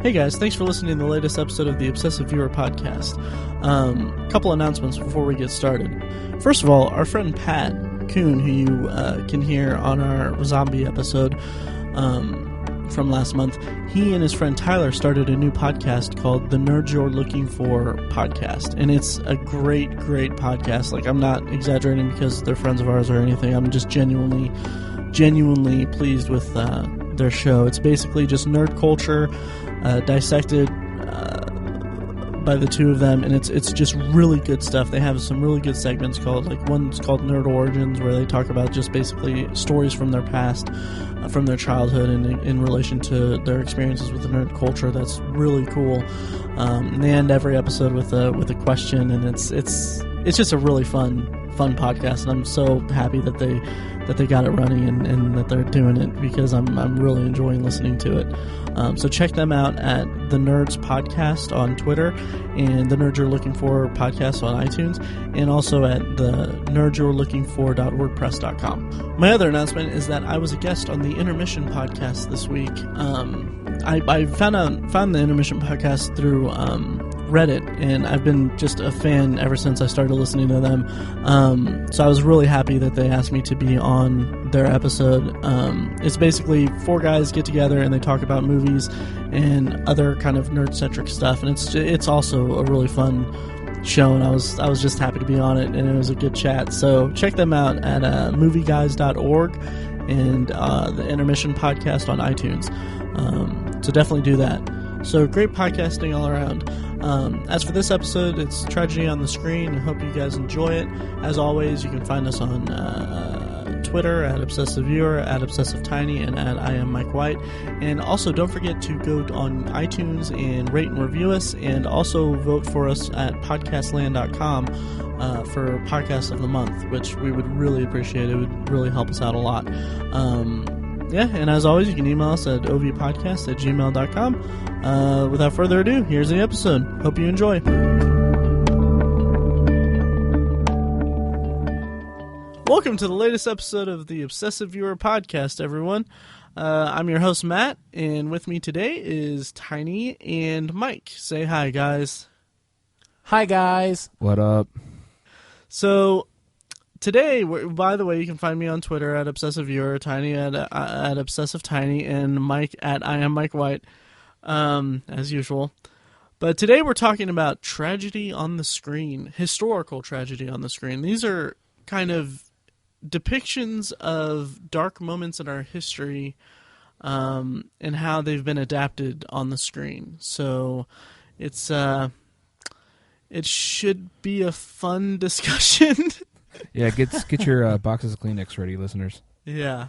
Hey guys, thanks for listening to the latest episode of the Obsessive Viewer podcast. Couple announcements before we get started. First of all, our friend Pat Kuhn, who you can hear on our zombie episode from last month, he and his friend Tyler started a new podcast called The Nerds You're Looking For podcast. And it's a great podcast. Like, I'm not exaggerating because they're friends of ours or anything. I'm just genuinely pleased with their show. It's basically just nerd culture dissected by the two of them, and it's just really good stuff. They have some really good segments one's called Nerd Origins, where they talk about just basically stories from their past, from their childhood, and in relation to their experiences with the nerd culture. That's really cool. And they end every episode with a question, and it's just a really fun podcast, and I'm so happy that they got it running and that they're doing it, because I'm really enjoying listening to it. So check them out at The Nerds Podcast on Twitter, and The Nerds You're Looking For podcast on iTunes, and also at the nerdsyourlooking4.wordpress.com. My other announcement is that I was a guest on the Intermission podcast this week. I found the Intermission podcast through Reddit, and I've been just a fan ever since I started listening to them. So I was really happy that they asked me to be on their episode. It's basically four guys get together and they talk about movies and other kind of nerd-centric stuff, and it's also a really fun show, and I was just happy to be on it, and it was a good chat. So check them out at movieguys.org and the Intermission podcast on iTunes. So definitely do that. So great podcasting all around. As for this episode, it's Tragedy on the Screen. I hope you guys enjoy it. As always, you can find us on Twitter at Obsessive Viewer, at Obsessive Tiny, and at I Am Mike White. And also, don't forget to go on iTunes and rate and review us, and also vote for us at podcastland.com for Podcast of the Month, which we would really appreciate. It would really help us out a lot. Yeah, and as always, you can email us at ovpodcast@gmail.com. Without further ado, here's the episode. Hope you enjoy. Welcome to the latest episode of the Obsessive Viewer podcast, everyone. I'm your host, Matt, and with me today is Tiny and Mike. Say hi, guys. Hi, guys. What up? So today, by the way, you can find me on Twitter at Obsessive Viewer, Tiny at Obsessive Tiny, and Mike at I Am Mike White, as usual. But today we're talking about tragedy on the screen, historical tragedy on the screen. These are kind of depictions of dark moments in our history, and how they've been adapted on the screen. So it should be a fun discussion. Yeah, get your boxes of Kleenex ready, listeners. Yeah.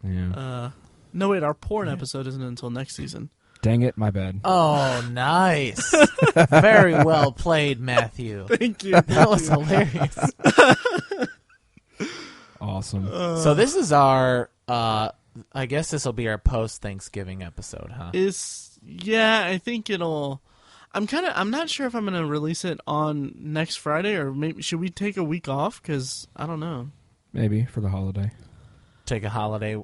No, wait, our porn episode isn't until next season. Dang it, my bad. Oh, nice. Very well played, Matthew. Thank you. That was hilarious. Awesome. So this is our, I guess this will be our post-Thanksgiving episode, huh? Yeah, I think it'll... I'm not sure if I'm going to release it on next Friday, or maybe should we take a week off? Because I don't know. Maybe for the holiday. Take a holiday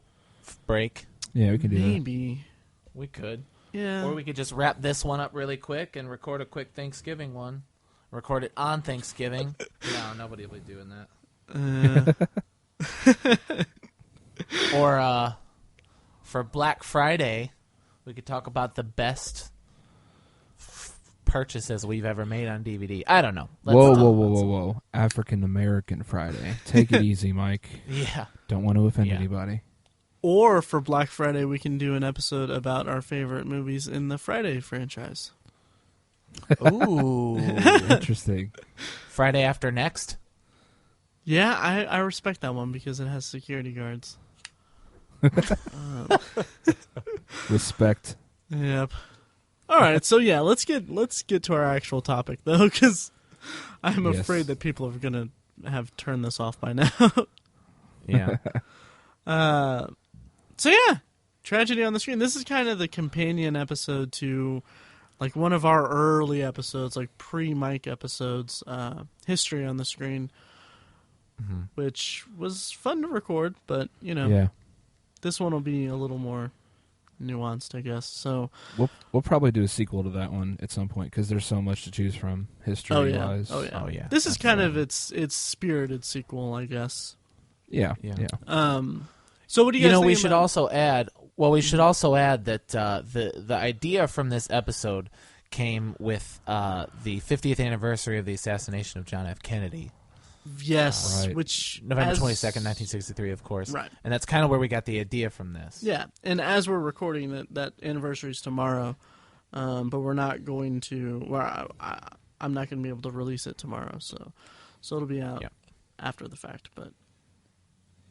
break? Yeah, we can do that. Maybe. We could. Yeah. Or we could just wrap this one up really quick and record a quick Thanksgiving one. Record it on Thanksgiving. No, nobody will be doing that. Or for Black Friday, we could talk about the best purchases we've ever made on DVD. I don't know. Whoa. African American Friday. Take it easy, Mike. Yeah. Don't want to offend anybody. Or for Black Friday, we can do an episode about our favorite movies in the Friday franchise. Ooh. Interesting. Friday After Next? Yeah, I respect that one because it has security guards. Respect. Yep. All right, so yeah, let's get to our actual topic though, because I'm afraid that people are gonna have turned this off by now. Yeah. So yeah, Tragedy on the Screen. This is kind of the companion episode to, like, one of our early episodes, like pre-Mike episodes, History on the Screen, which was fun to record, but you know, Yeah. this one will be a little more nuanced, I guess. So We'll probably do a sequel to that one at some point because there's so much to choose from history wise. Oh yeah. This is kind of its spirited sequel, I guess. Yeah. So what do you guys think we about? should also add. Well, we should also add that the idea from this episode came with the 50th anniversary of the assassination of John F. Kennedy. Yes, Right. which November 22nd, 1963, of course. Right. And that's kind of where we got the idea from this. Yeah, and as we're recording, that anniversary is tomorrow, but we're not going to. Well, I'm not going to be able to release it tomorrow, so it'll be out after the fact. But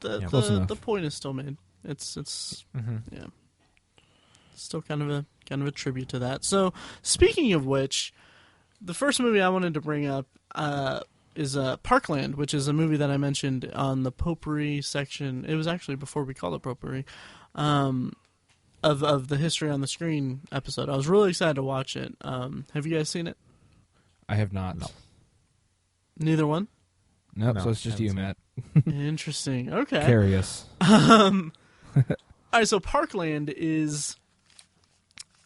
the point is still made. It's yeah, still kind of a tribute to that. So speaking of which, the first movie I wanted to bring up is Parkland, which is a movie that I mentioned on the Potpourri section. It was actually before we called it Potpourri, of the History on the Screen episode. I was really excited to watch it. Have you guys seen it? I have not. No. Neither one? Nope, No, so it's just you, Matt. Interesting. Okay. Curious. All right, so Parkland is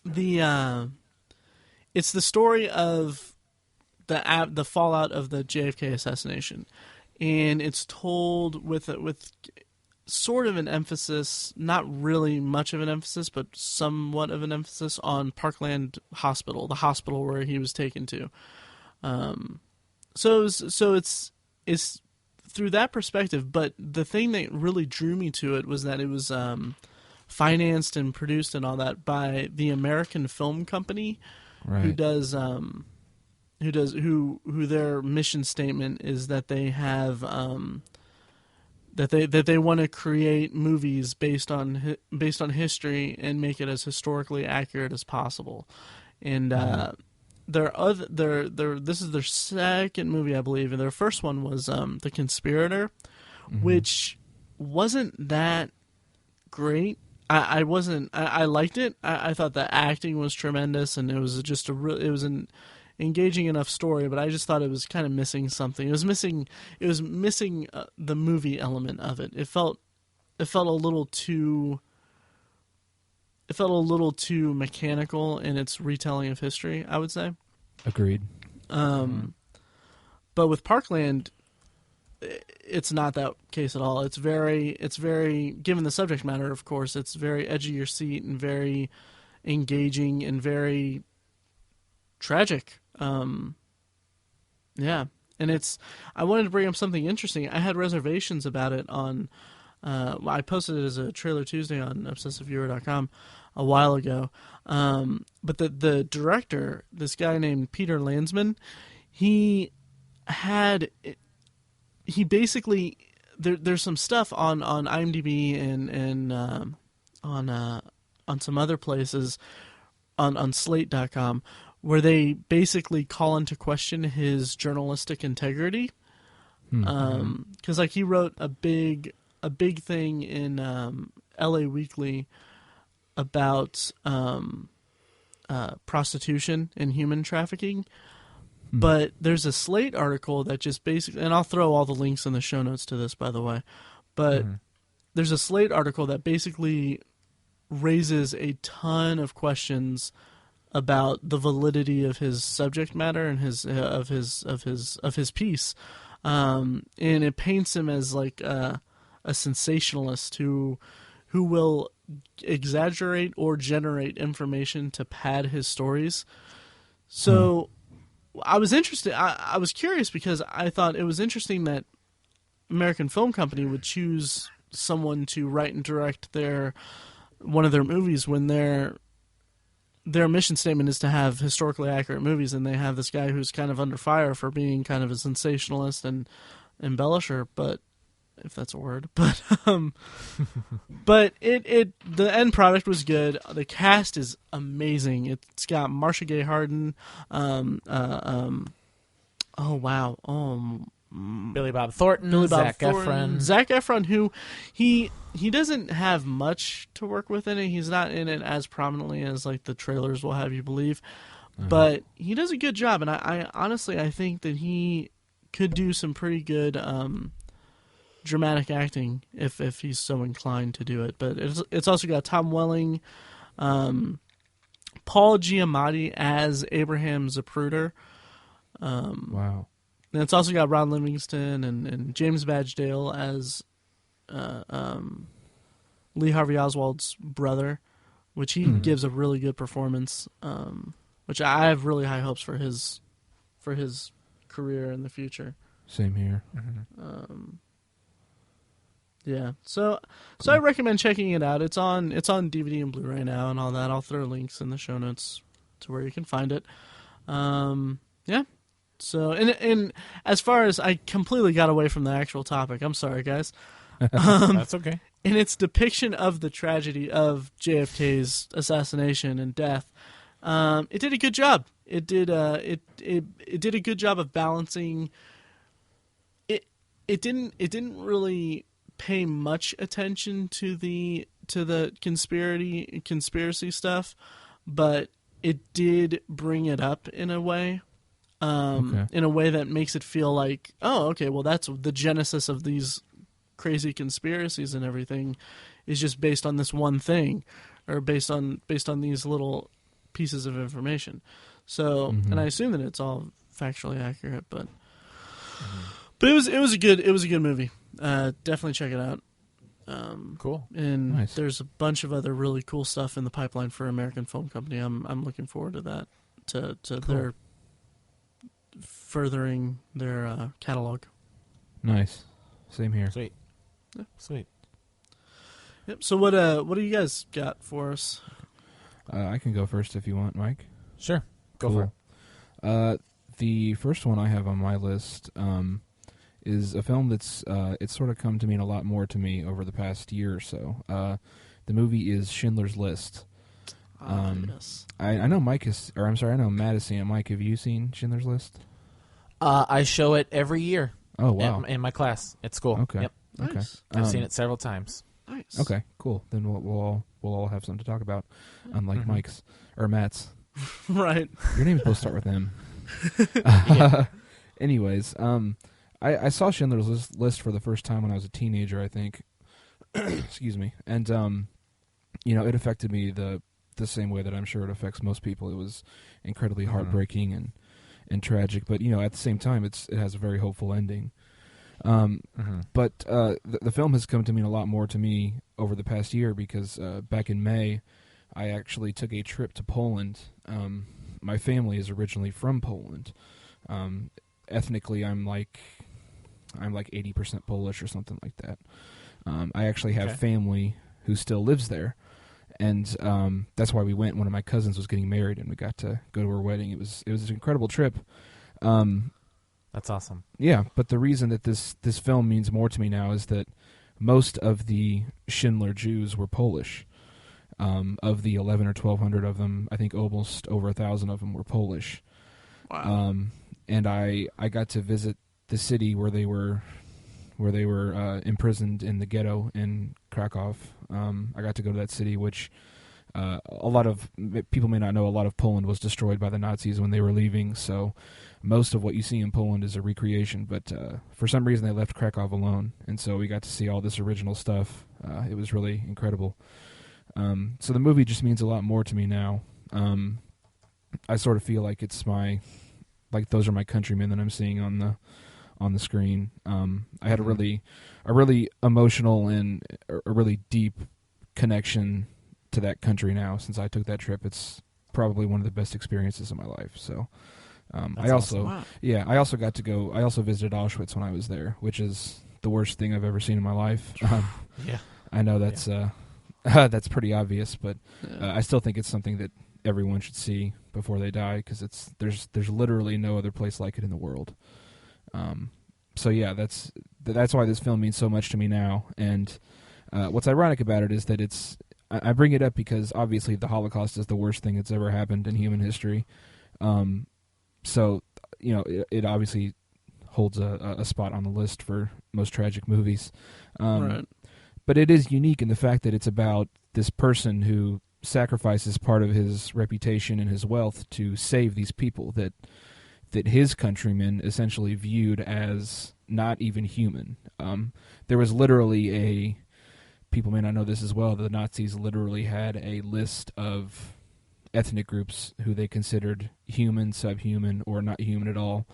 it's the story of the fallout of the JFK assassination, and it's told with sort of an emphasis, not really much of an emphasis, but somewhat of an emphasis on Parkland Hospital, the hospital where he was taken to. So it's through that perspective. But the thing that really drew me to it was that it was financed and produced and all that by the American Film Company, Right. who their mission statement is that they have that they want to create movies based on history and make it as historically accurate as possible. And this is their second movie, I believe, and their first one was The Conspirator, which wasn't that great. I liked it. I thought the acting was tremendous, and it was just an engaging enough story, but I just thought it was kind of missing something. It was missing the movie element of it. It felt a little too mechanical in its retelling of history, I would say. Agreed. But with Parkland, it's not that case at all. It's very, given the subject matter, of course, it's very edge of your seat and very engaging and very tragic. Yeah. And I wanted to bring up something interesting. I had reservations about it on, I posted it as a Trailer Tuesday on ObsessiveViewer.com a while ago. But the director, this guy named Peter Landsman, he basically, there's some stuff on IMDb and on some other places on Slate.com where they basically call into question his journalistic integrity. Because like he wrote a big thing in LA Weekly about prostitution and human trafficking. But there's a Slate article that just basically, and I'll throw all the links in the show notes to this, by the way, but there's a Slate article that basically raises a ton of questions about the validity of his subject matter and of his piece, and it paints him as like a sensationalist who will exaggerate or generate information to pad his stories. So I was interested. I was curious because I thought it was interesting that American Film Company would choose someone to write and direct one of their movies when their mission statement is to have historically accurate movies, and they have this guy who's kind of under fire for being kind of a sensationalist and embellisher, but if that's a word, but but the end product was good. The cast is amazing. It's got Marcia Gay Harden, Billy Bob Thornton, Zac Efron, who he doesn't have much to work with in it. He's not in it as prominently as like the trailers will have you believe, but he does a good job, and I honestly I think that he could do some pretty good dramatic acting if he's so inclined to do it. But it's also got Tom Welling, Paul Giamatti as Abraham Zapruder. Wow. And it's also got Ron Livingston and James Badgedale as Lee Harvey Oswald's brother, which he gives a really good performance. Which I have really high hopes for his career in the future. Same here. Yeah, so I recommend checking it out. It's on DVD and Blu-ray now and all that. I'll throw links in the show notes to where you can find it. Yeah. So and as far as I completely got away from the actual topic, I'm sorry, guys. That's okay. In its depiction of the tragedy of JFK's assassination and death, it did a good job. It did a good job of balancing. It didn't really pay much attention to the conspiracy stuff, but it did bring it up in a way. In a way that makes it feel like, oh, okay, well, that's the genesis of these crazy conspiracies and everything is just based on this one thing, or based on these little pieces of information. So, and I assume that it's all factually accurate, but it was a good movie. Definitely check it out. Cool. And nice. There's a bunch of other really cool stuff in the pipeline for American Film Company. I'm looking forward to that. To cool. their furthering their catalog. Nice. Same here. Sweet. Yeah. Sweet. Yep. So what do you guys got for us? I can go first if you want, Mike. Sure. Go for it. The first one I have on my list is a film that's it's sort of come to mean a lot more to me over the past year or so. The movie is Schindler's List. Yes. I know Mike is, or I'm sorry, I know Matt has seen it. Mike, have you seen Schindler's List? I show it every year. Oh, wow. In my class at school. Okay. Yep. Nice. Okay. I've seen it several times. Nice. Okay, cool. Then we'll all have something to talk about, unlike Mike's or Matt's. Right. Your name's supposed to start with M. Anyways, I saw Schindler's List for the first time when I was a teenager, I think. Excuse me. And it affected me the same way that I'm sure it affects most people. It was incredibly heartbreaking and tragic, but at the same time it has a very hopeful ending. But the film has come to mean a lot more to me over the past year because back in May I actually took a trip to Poland. My family is originally from Poland. Ethnically I'm like 80% Polish or something like that. I actually have family who still lives there. And that's why we went. One of my cousins was getting married, and we got to go to her wedding. It was an incredible trip. That's awesome. Yeah, but the reason that this film means more to me now is that most of the Schindler Jews were Polish. Of the 1,100 or 1,200 of them, I think almost over 1,000 of them were Polish. Wow. And I got to visit the city where they were imprisoned in the ghetto in Krakow. I got to go to that city, which a lot of people may not know. A lot of Poland was destroyed by the Nazis when they were leaving, so most of what you see in Poland is a recreation. But for some reason, they left Krakow alone, and so we got to see all this original stuff. It was really incredible. So the movie just means a lot more to me now. I sort of feel like it's those are my countrymen that I'm seeing on the screen. I had a really emotional and a really deep connection to that country now since I took that trip. It's probably one of the best experiences of my life. So I also got to go. I also visited Auschwitz when I was there, which is the worst thing I've ever seen in my life. Yeah, I know that's that's pretty obvious, but I still think it's something that everyone should see before they die because there's literally no other place like it in the world. So yeah, that's why this film means so much to me now. And what's ironic about it is that I bring it up because obviously the Holocaust is the worst thing that's ever happened in human history. So it obviously holds a spot on the list for most tragic movies. Right. But it is unique in the fact that it's about this person who sacrifices part of his reputation and his wealth to save these people that his countrymen essentially viewed as not even human. There was literally people may not know this as well, the Nazis literally had a list of ethnic groups who they considered human, subhuman, or not human at all,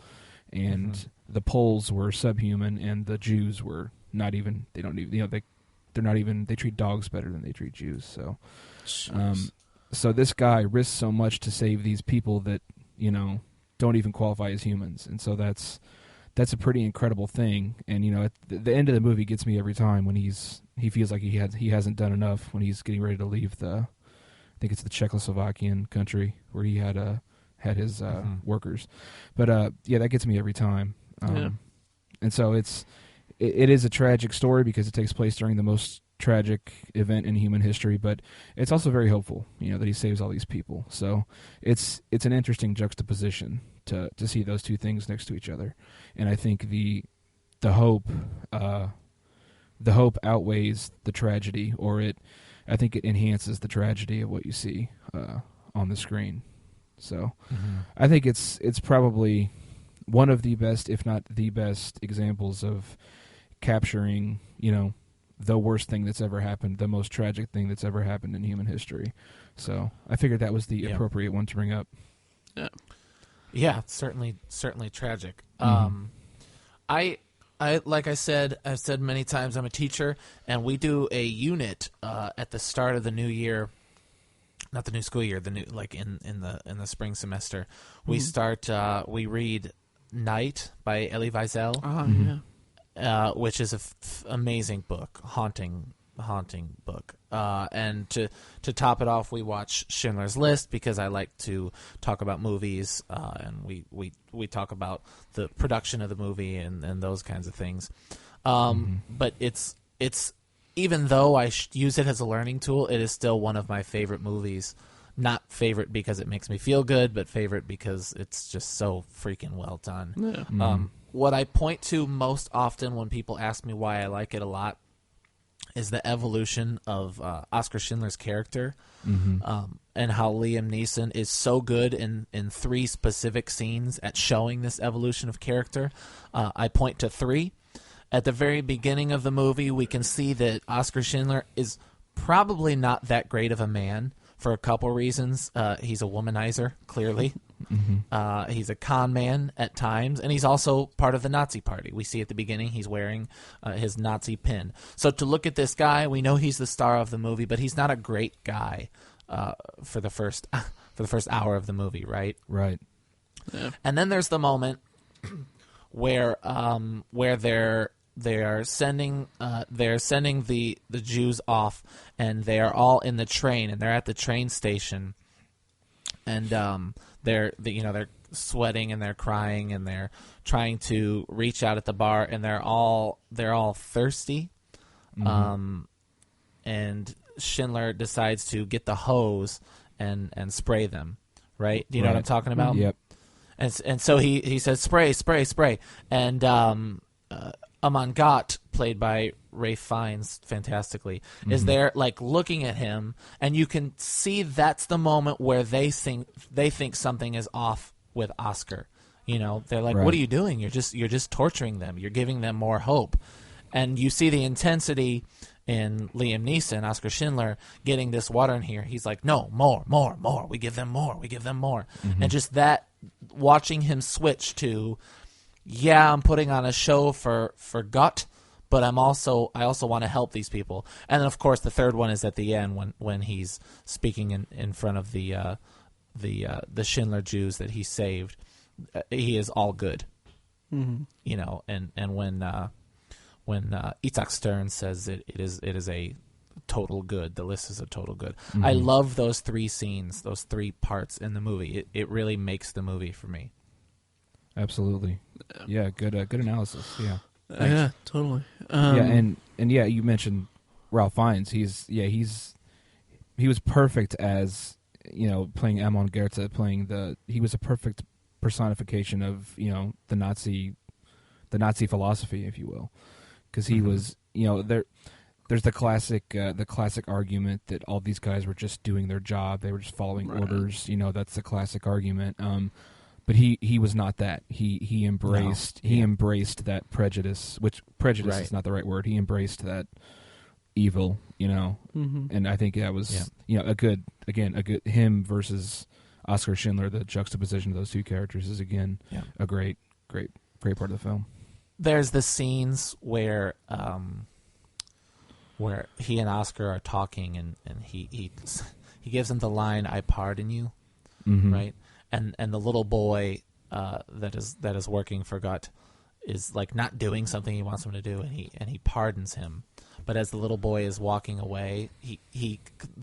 and the Poles were subhuman, and the Jews were not even. They don't even. They're not even. They treat dogs better than they treat Jews. So, so this guy risks so much to save these people that don't even qualify as humans, and so that's a pretty incredible thing. And at the end of the movie gets me every time when he feels like he hasn't done enough when he's getting ready to leave I think it's the Czechoslovakian country where he had his workers. But that gets me every time. And so it is a tragic story because it takes place during the most tragic event in human history, but it's also very hopeful, that he saves all these people. So it's an interesting juxtaposition to see those two things next to each other. And I think the hope outweighs the tragedy, I think it enhances the tragedy of what you see on the screen. So I think it's probably one of the best, if not the best, examples of capturing, the worst thing that's ever happened, the most tragic thing that's ever happened in human history. So I figured that was the appropriate one to bring up. Yeah, certainly tragic. I like I've said many times, I'm a teacher, and we do a unit at the start of the new year. Not the new school year, in the spring semester. We start. We read Night by Elie Wiesel, which is an amazing book, haunting book. And to top it off, we watch Schindler's List because I like to talk about movies, and we talk about the production of the movie and those kinds of things. But it's even though I use it as a learning tool, it is still one of my favorite movies. Not favorite because it makes me feel good, but favorite because it's just so freaking well done. Yeah. What I point to most often when people ask me why I like it a lot is the evolution of Oskar Schindler's character, and how Liam Neeson is so good in three specific scenes at showing this evolution of character. I point to three. At the very beginning of the movie, we can see that Oskar Schindler is probably not that great of a man for a couple reasons. He's a womanizer, clearly. He's a con man at times, and he's also part of the Nazi party. We see at the beginning he's wearing his Nazi pin. So to look at this guy, we know he's the star of the movie, but he's not a great guy for the first hour of the movie, right? Right. Yeah. And then there's the moment where they're sending the Jews off, and they are all in the train, and they're at the train station, and they're sweating and they're crying and they're trying to reach out at the bar, and they're all thirsty, and Schindler decides to get the hose and spray them. Right? Do you know what I'm talking about? Yep. And so he says spray, and Amon Gott, played by Ralph Fiennes fantastically, is there looking at him, and you can see that's the moment where they think something is off with Oscar. They're like, "What are you doing? You're just torturing them. You're giving them more hope." And you see the intensity in Liam Neeson, Oskar Schindler, getting this water in here. He's like, "No, more. We give them more. And just that, watching him switch to, I'm putting on a show for Gott, but I also want to help these people. And then, of course, the third one is at the end when he's speaking in front of the Schindler Jews that he saved. He is all good, and when Itzhak Stern says it is a total good, the list is a total good. I love those three scenes, those three parts in the movie. It really makes the movie for me. Absolutely. Yeah, good analysis. Yeah. Yeah, totally. And you mentioned Ralph Fiennes. He was perfect as, playing Amon Goethe, he was a perfect personification of, the Nazi philosophy, if you will. Because he was, there's the classic argument that all these guys were just doing their job. They were just following orders. That's the classic argument. But he was not that. He embraced embraced that prejudice, which prejudice is not the right word. He embraced that evil, and I think that was a good him versus Oscar Schindler. The juxtaposition of those two characters is again a great part of the film. There's the scenes where he and Oscar are talking, and he gives him the line, "I pardon you," right? And the little boy that is working for Gut is like not doing something he wants him to do, and he pardons him. But as the little boy is walking away, he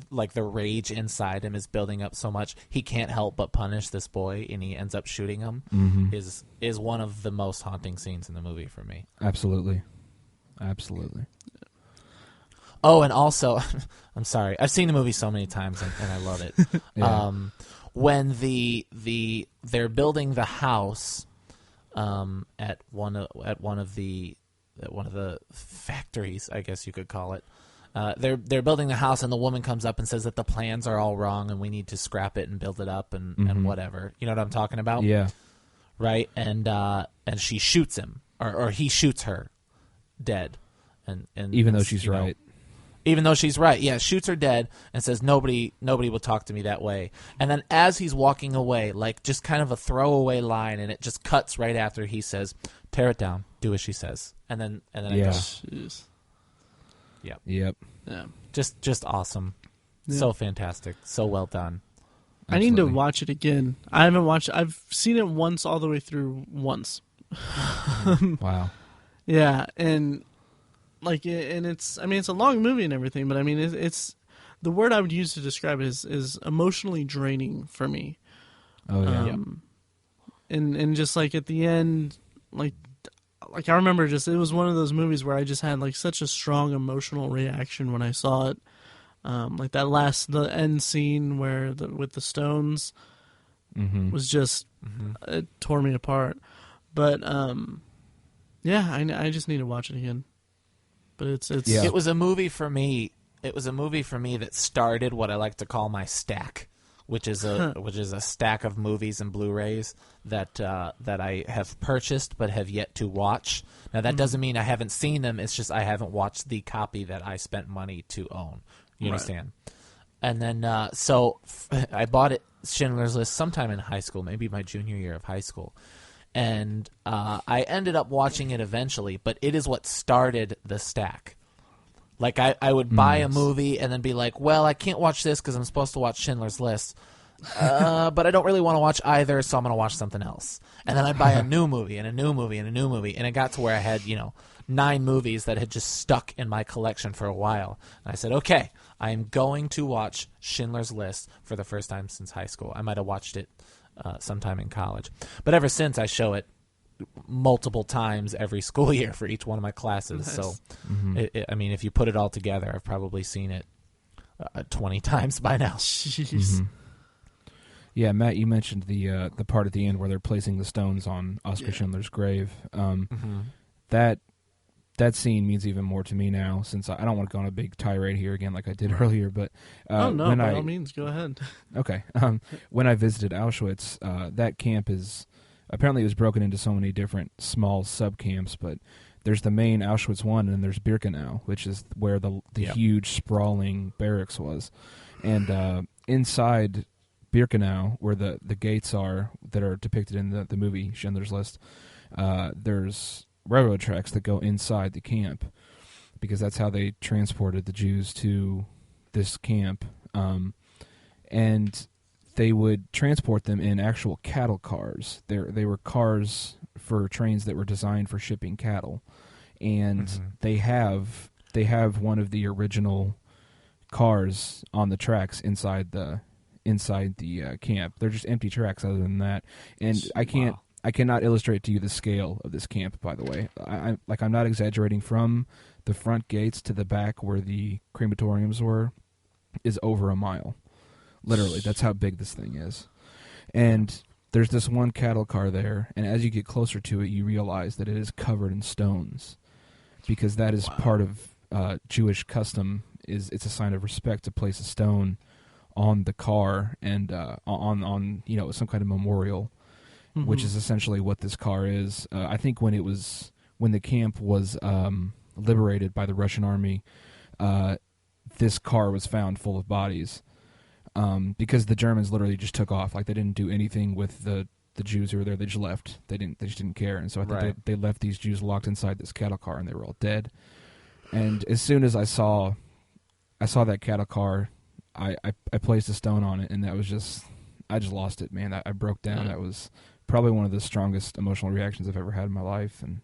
like the rage inside him is building up so much he can't help but punish this boy, and he ends up shooting him. Is one of the most haunting scenes in the movie for me. Absolutely. Oh, and also, I'm sorry, I've seen the movie so many times and I love it. When they're building the house at one of the factories, I guess you could call it. They're building the house, and the woman comes up and says that the plans are all wrong, and we need to scrap it and build it up and whatever. You know what I'm talking about? Yeah. Right, and she shoots him, or he shoots her dead, and even though she's right. Even though she's right, shoots her dead and says nobody will talk to me that way. And then as he's walking away, like just kind of a throwaway line, and it just cuts right after he says, "Tear it down, do as she says," and then it goes. Yep. Yeah. Just awesome. Yeah. So fantastic. So well done. Absolutely. I need to watch it again. I haven't watched. I've seen it once all the way through once. Wow. Yeah, and. It's a long movie and everything, but I mean, it's the word I would use to describe it is emotionally draining for me. Oh yeah. And just like at the end, like I remember it was one of those movies where I just had like such a strong emotional reaction when I saw it. Like the end scene with the stones was just it tore me apart. But I just need to watch it again. But it was a movie for me. It was a movie for me that started what I like to call my stack, which is a stack of movies and Blu-rays that I have purchased but have yet to watch. Now that doesn't mean I haven't seen them. It's just I haven't watched the copy that I spent money to own. You understand? And then so I bought it, Schindler's List, sometime in high school, maybe my junior year of high school. And I ended up watching it eventually, but it is what started the stack. Like, I would buy a movie and then be like, well, I can't watch this because I'm supposed to watch Schindler's List, but I don't really want to watch either, so I'm going to watch something else. And then I'd buy a new movie and a new movie and a new movie, and it got to where I had, 9 movies that had just stuck in my collection for a while. And I said, okay, I am going to watch Schindler's List for the first time since high school. I might have watched it sometime in college. But ever since, I show it multiple times every school year for each one of my classes. Nice. So, I mean, if you put it all together, I've probably seen it 20 times by now. Jeez. Yeah, Matt, you mentioned the part at the end where they're placing the stones on Oscar Schindler's grave. That scene means even more to me now, since I don't want to go on a big tirade here again like I did earlier. But by all means, go ahead. Okay. When I visited Auschwitz, that camp apparently it was broken into so many different small sub-camps, but there's the main Auschwitz one, and there's Birkenau, which is where the huge sprawling barracks was. And inside Birkenau, where the gates are that are depicted in the movie Schindler's List, there's railroad tracks that go inside the camp, because that's how they transported the Jews to this camp. And they would transport them in actual cattle cars. They were cars for trains that were designed for shipping cattle. And they have one of the original cars on the tracks inside the camp. They're just empty tracks other than that. And I cannot illustrate to you the scale of this camp, by the way. I'm not exaggerating. From the front gates to the back where the crematoriums were is over a mile. Literally, that's how big this thing is. And there's this one cattle car there, and as you get closer to it, you realize that it is covered in stones, because that is part of Jewish custom. It's a sign of respect to place a stone on the car and on some kind of memorial. Which is essentially what this car is. I think when the camp was liberated by the Russian army, this car was found full of bodies, because the Germans literally just took off. Like, they didn't do anything with the Jews who were there. They just left. They just didn't care. And so I think they left these Jews locked inside this cattle car, and they were all dead. And as soon as I saw that cattle car, I placed a stone on it, and that was just, I just lost it, man. I broke down. That was probably one of the strongest emotional reactions I've ever had in my life, and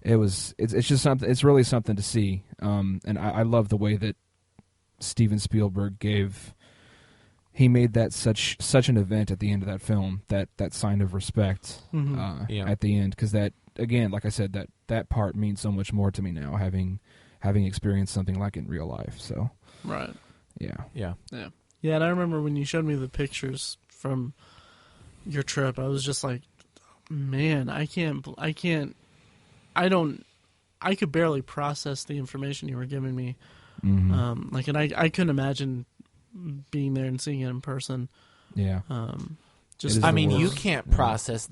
it's just something. It's really something to see. And I love the way that Steven Spielberg made that such an event at the end of that film, that sign of respect at the end, because that, again, like I said, that part means so much more to me now, having experienced something like it in real life. So yeah. And I remember when you showed me the pictures from your trip, I was just like, man, I could barely process the information you were giving me. And I couldn't imagine being there and seeing it in person. Yeah. You can't process.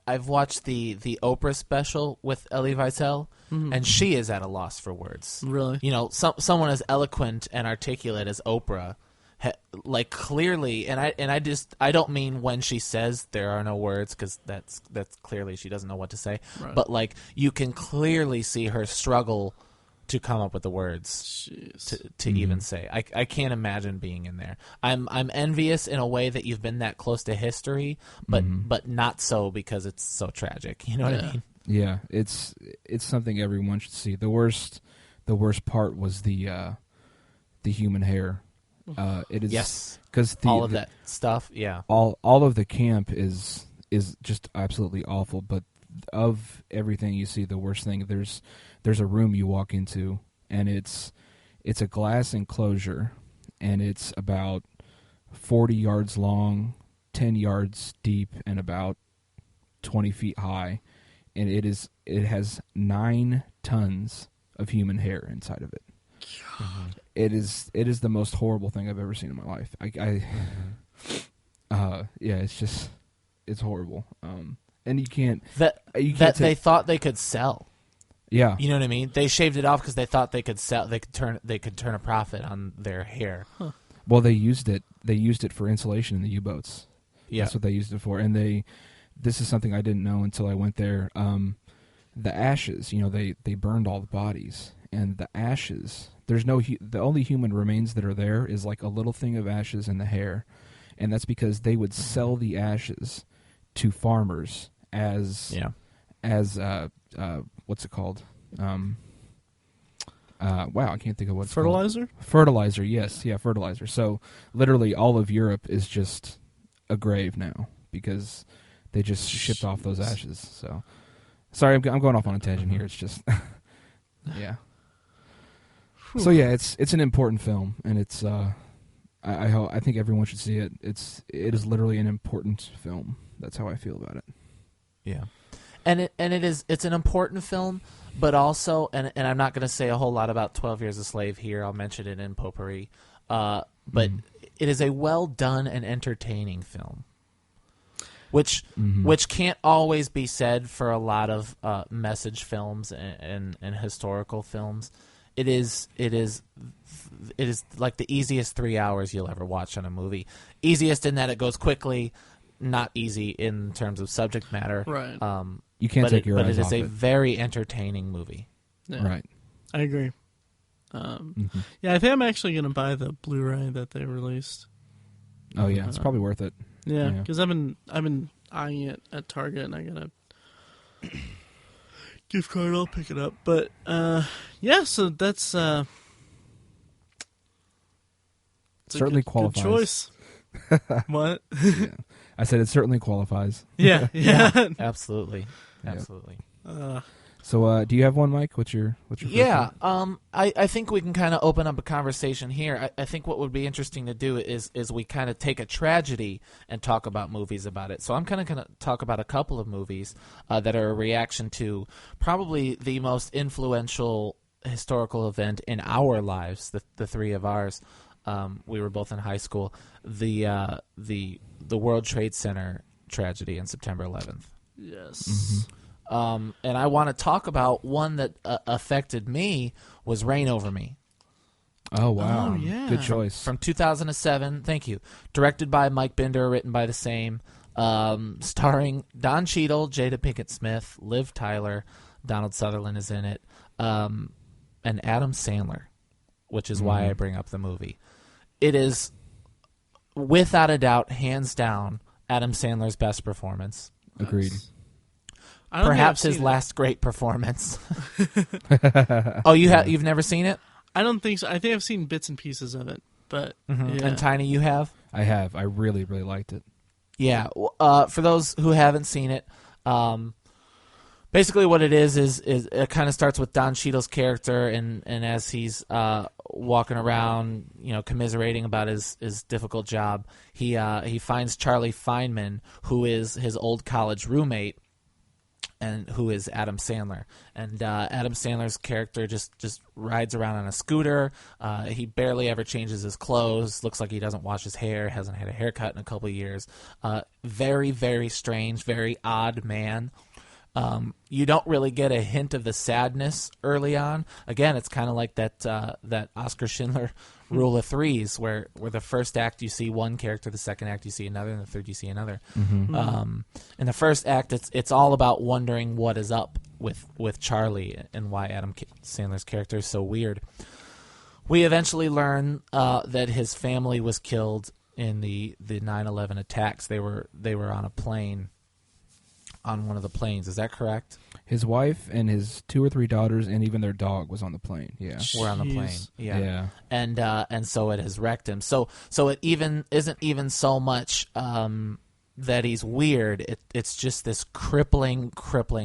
I've watched the Oprah special with Elie Wiesel, and she is at a loss for words. Really? Someone as eloquent and articulate as Oprah, like, clearly, and I don't mean when she says there are no words, because that's clearly she doesn't know what to say. Right. But, like, you can clearly see her struggle to come up with the words to even say. I can't imagine being in there. I'm envious in a way that you've been that close to history, but not so because it's so tragic. You know what I mean? Yeah, it's something everyone should see. The worst part was the human hair. It is because all of that stuff. Yeah, all of the camp is just absolutely awful. But of everything you see, the worst thing, there's a room you walk into, and it's a glass enclosure, and it's about 40 yards long, 10 yards deep, and about 20 feet high, and it has 9 tons of human hair inside of it. It is the most horrible thing I've ever seen in my life. It's horrible. And you can't they thought they could sell. Yeah, you know what I mean. They shaved it off because they thought they could sell. They could turn a profit on their hair. Huh. Well, they used it. They used it for insulation in the U-boats. Yeah, that's what they used it for. And this is something I didn't know until I went there. The ashes, they burned all the bodies, and the ashes. The only human remains that are there is like a little thing of ashes in the hair, and that's because they would sell the ashes to farmers as what's it called? Wow, I can't think of what's fertilizer. Fertilizer, yes, yeah, fertilizer. So literally, all of Europe is just a grave now because they just shipped off those ashes. So, sorry, I'm going off on a tangent here. It's just, yeah. So yeah, it's an important film, and it's I think everyone should see it. It is literally an important film. That's how I feel about it. Yeah. It's an important film, but also, and I'm not going to say a whole lot about 12 Years a Slave here. I'll mention it in Potpourri. But it is a well done and entertaining film, which can't always be said for a lot of message films and historical films. It is like the easiest 3 hours you'll ever watch on a movie. Easiest in that it goes quickly. Not easy in terms of subject matter. Right. You can't take your eyes off it. But it is a very entertaining movie. Yeah. Right. I agree. Yeah, I think I'm actually going to buy the Blu-ray that they released. Oh yeah, it's probably worth it. Yeah, because I've been eyeing it at Target, and I got a gift card. I'll pick it up. But yeah, so that's certainly qualifies. Good choice. What? Yeah. I said it certainly qualifies. Yeah. Absolutely. So, do you have one, Mike? What's your Yeah, I think we can kind of open up a conversation here. I think what would be interesting to do is we kind of take a tragedy and talk about movies about it. So I'm kind of going to talk about a couple of movies that are a reaction to probably the most influential historical event in our lives, the three of ours. We were both in high school. The World Trade Center tragedy on September 11th. Yes. And I want to talk about one that affected me was Rain Over Me. Oh, wow. Oh, yeah. Good choice. From 2007. Thank you. Directed by Mike Binder, written by the same. Starring Don Cheadle, Jada Pinkett Smith, Liv Tyler, Donald Sutherland is in it, and Adam Sandler, which is why I bring up the movie. It is, without a doubt, hands down, Adam Sandler's best performance. Agreed. Perhaps his last great performance. Oh, you've never seen it? I don't think so. I think I've seen bits and pieces of it, but yeah. And Tiny, you have? I have. I really, really liked it. Yeah. For those who haven't seen it, basically what it is it kind of starts with Don Cheadle's character, and as he's walking around, commiserating about his difficult job, he finds Charlie Feynman, who is his old college roommate, and who is Adam Sandler. And Adam Sandler's character just rides around on a scooter. He barely ever changes his clothes. Looks like he doesn't wash his hair. Hasn't had a haircut in a couple of years. Very, very strange, very odd man. You don't really get a hint of the sadness early on. Again, it's kind of like that Oscar Schindler rule of threes, where the first act you see one character, the second act you see another, and the third you see another. In the first act, it's all about wondering what is up with Charlie and why Adam Sandler's character is so weird. We eventually learn that his family was killed in the 9/11 attacks. They were on a plane. On one of the planes, is that correct? His wife and his 2 or 3 daughters and even their dog was on the plane. Yeah, were on the plane. Yeah. And so it has wrecked him. So it even isn't even so much that he's weird. It's just this crippling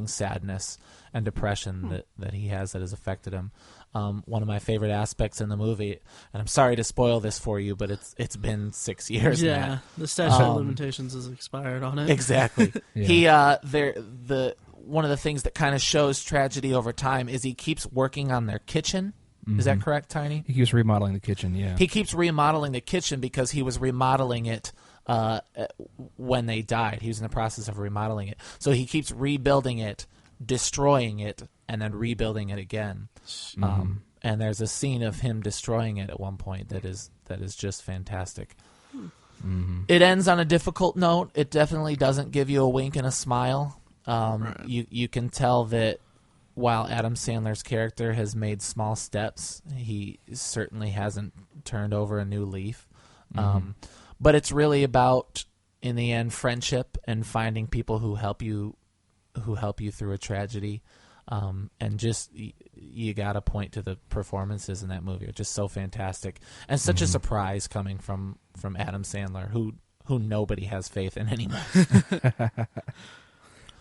sadness and depression that he has that has affected him. One of my favorite aspects in the movie, and I'm sorry to spoil this for you, but it's been 6 years now. Yeah, the statute of limitations has expired on it. Exactly. One of the things that kind of shows tragedy over time is he keeps working on their kitchen. Is that correct, Tiny? He keeps remodeling the kitchen, yeah. He keeps remodeling the kitchen because he was remodeling it when they died. He was in the process of remodeling it. So he keeps rebuilding it, destroying it, and then rebuilding it again. And there's a scene of him destroying it at one point that is just fantastic. It ends on a difficult note. It definitely doesn't give you a wink and a smile. Right. You can tell that while Adam Sandler's character has made small steps, he certainly hasn't turned over a new leaf. But it's really about, in the end, friendship and finding people who help you through a tragedy. And just you got to point to the performances in that movie. It's just so fantastic, and such a surprise coming from Adam Sandler, who nobody has faith in anymore.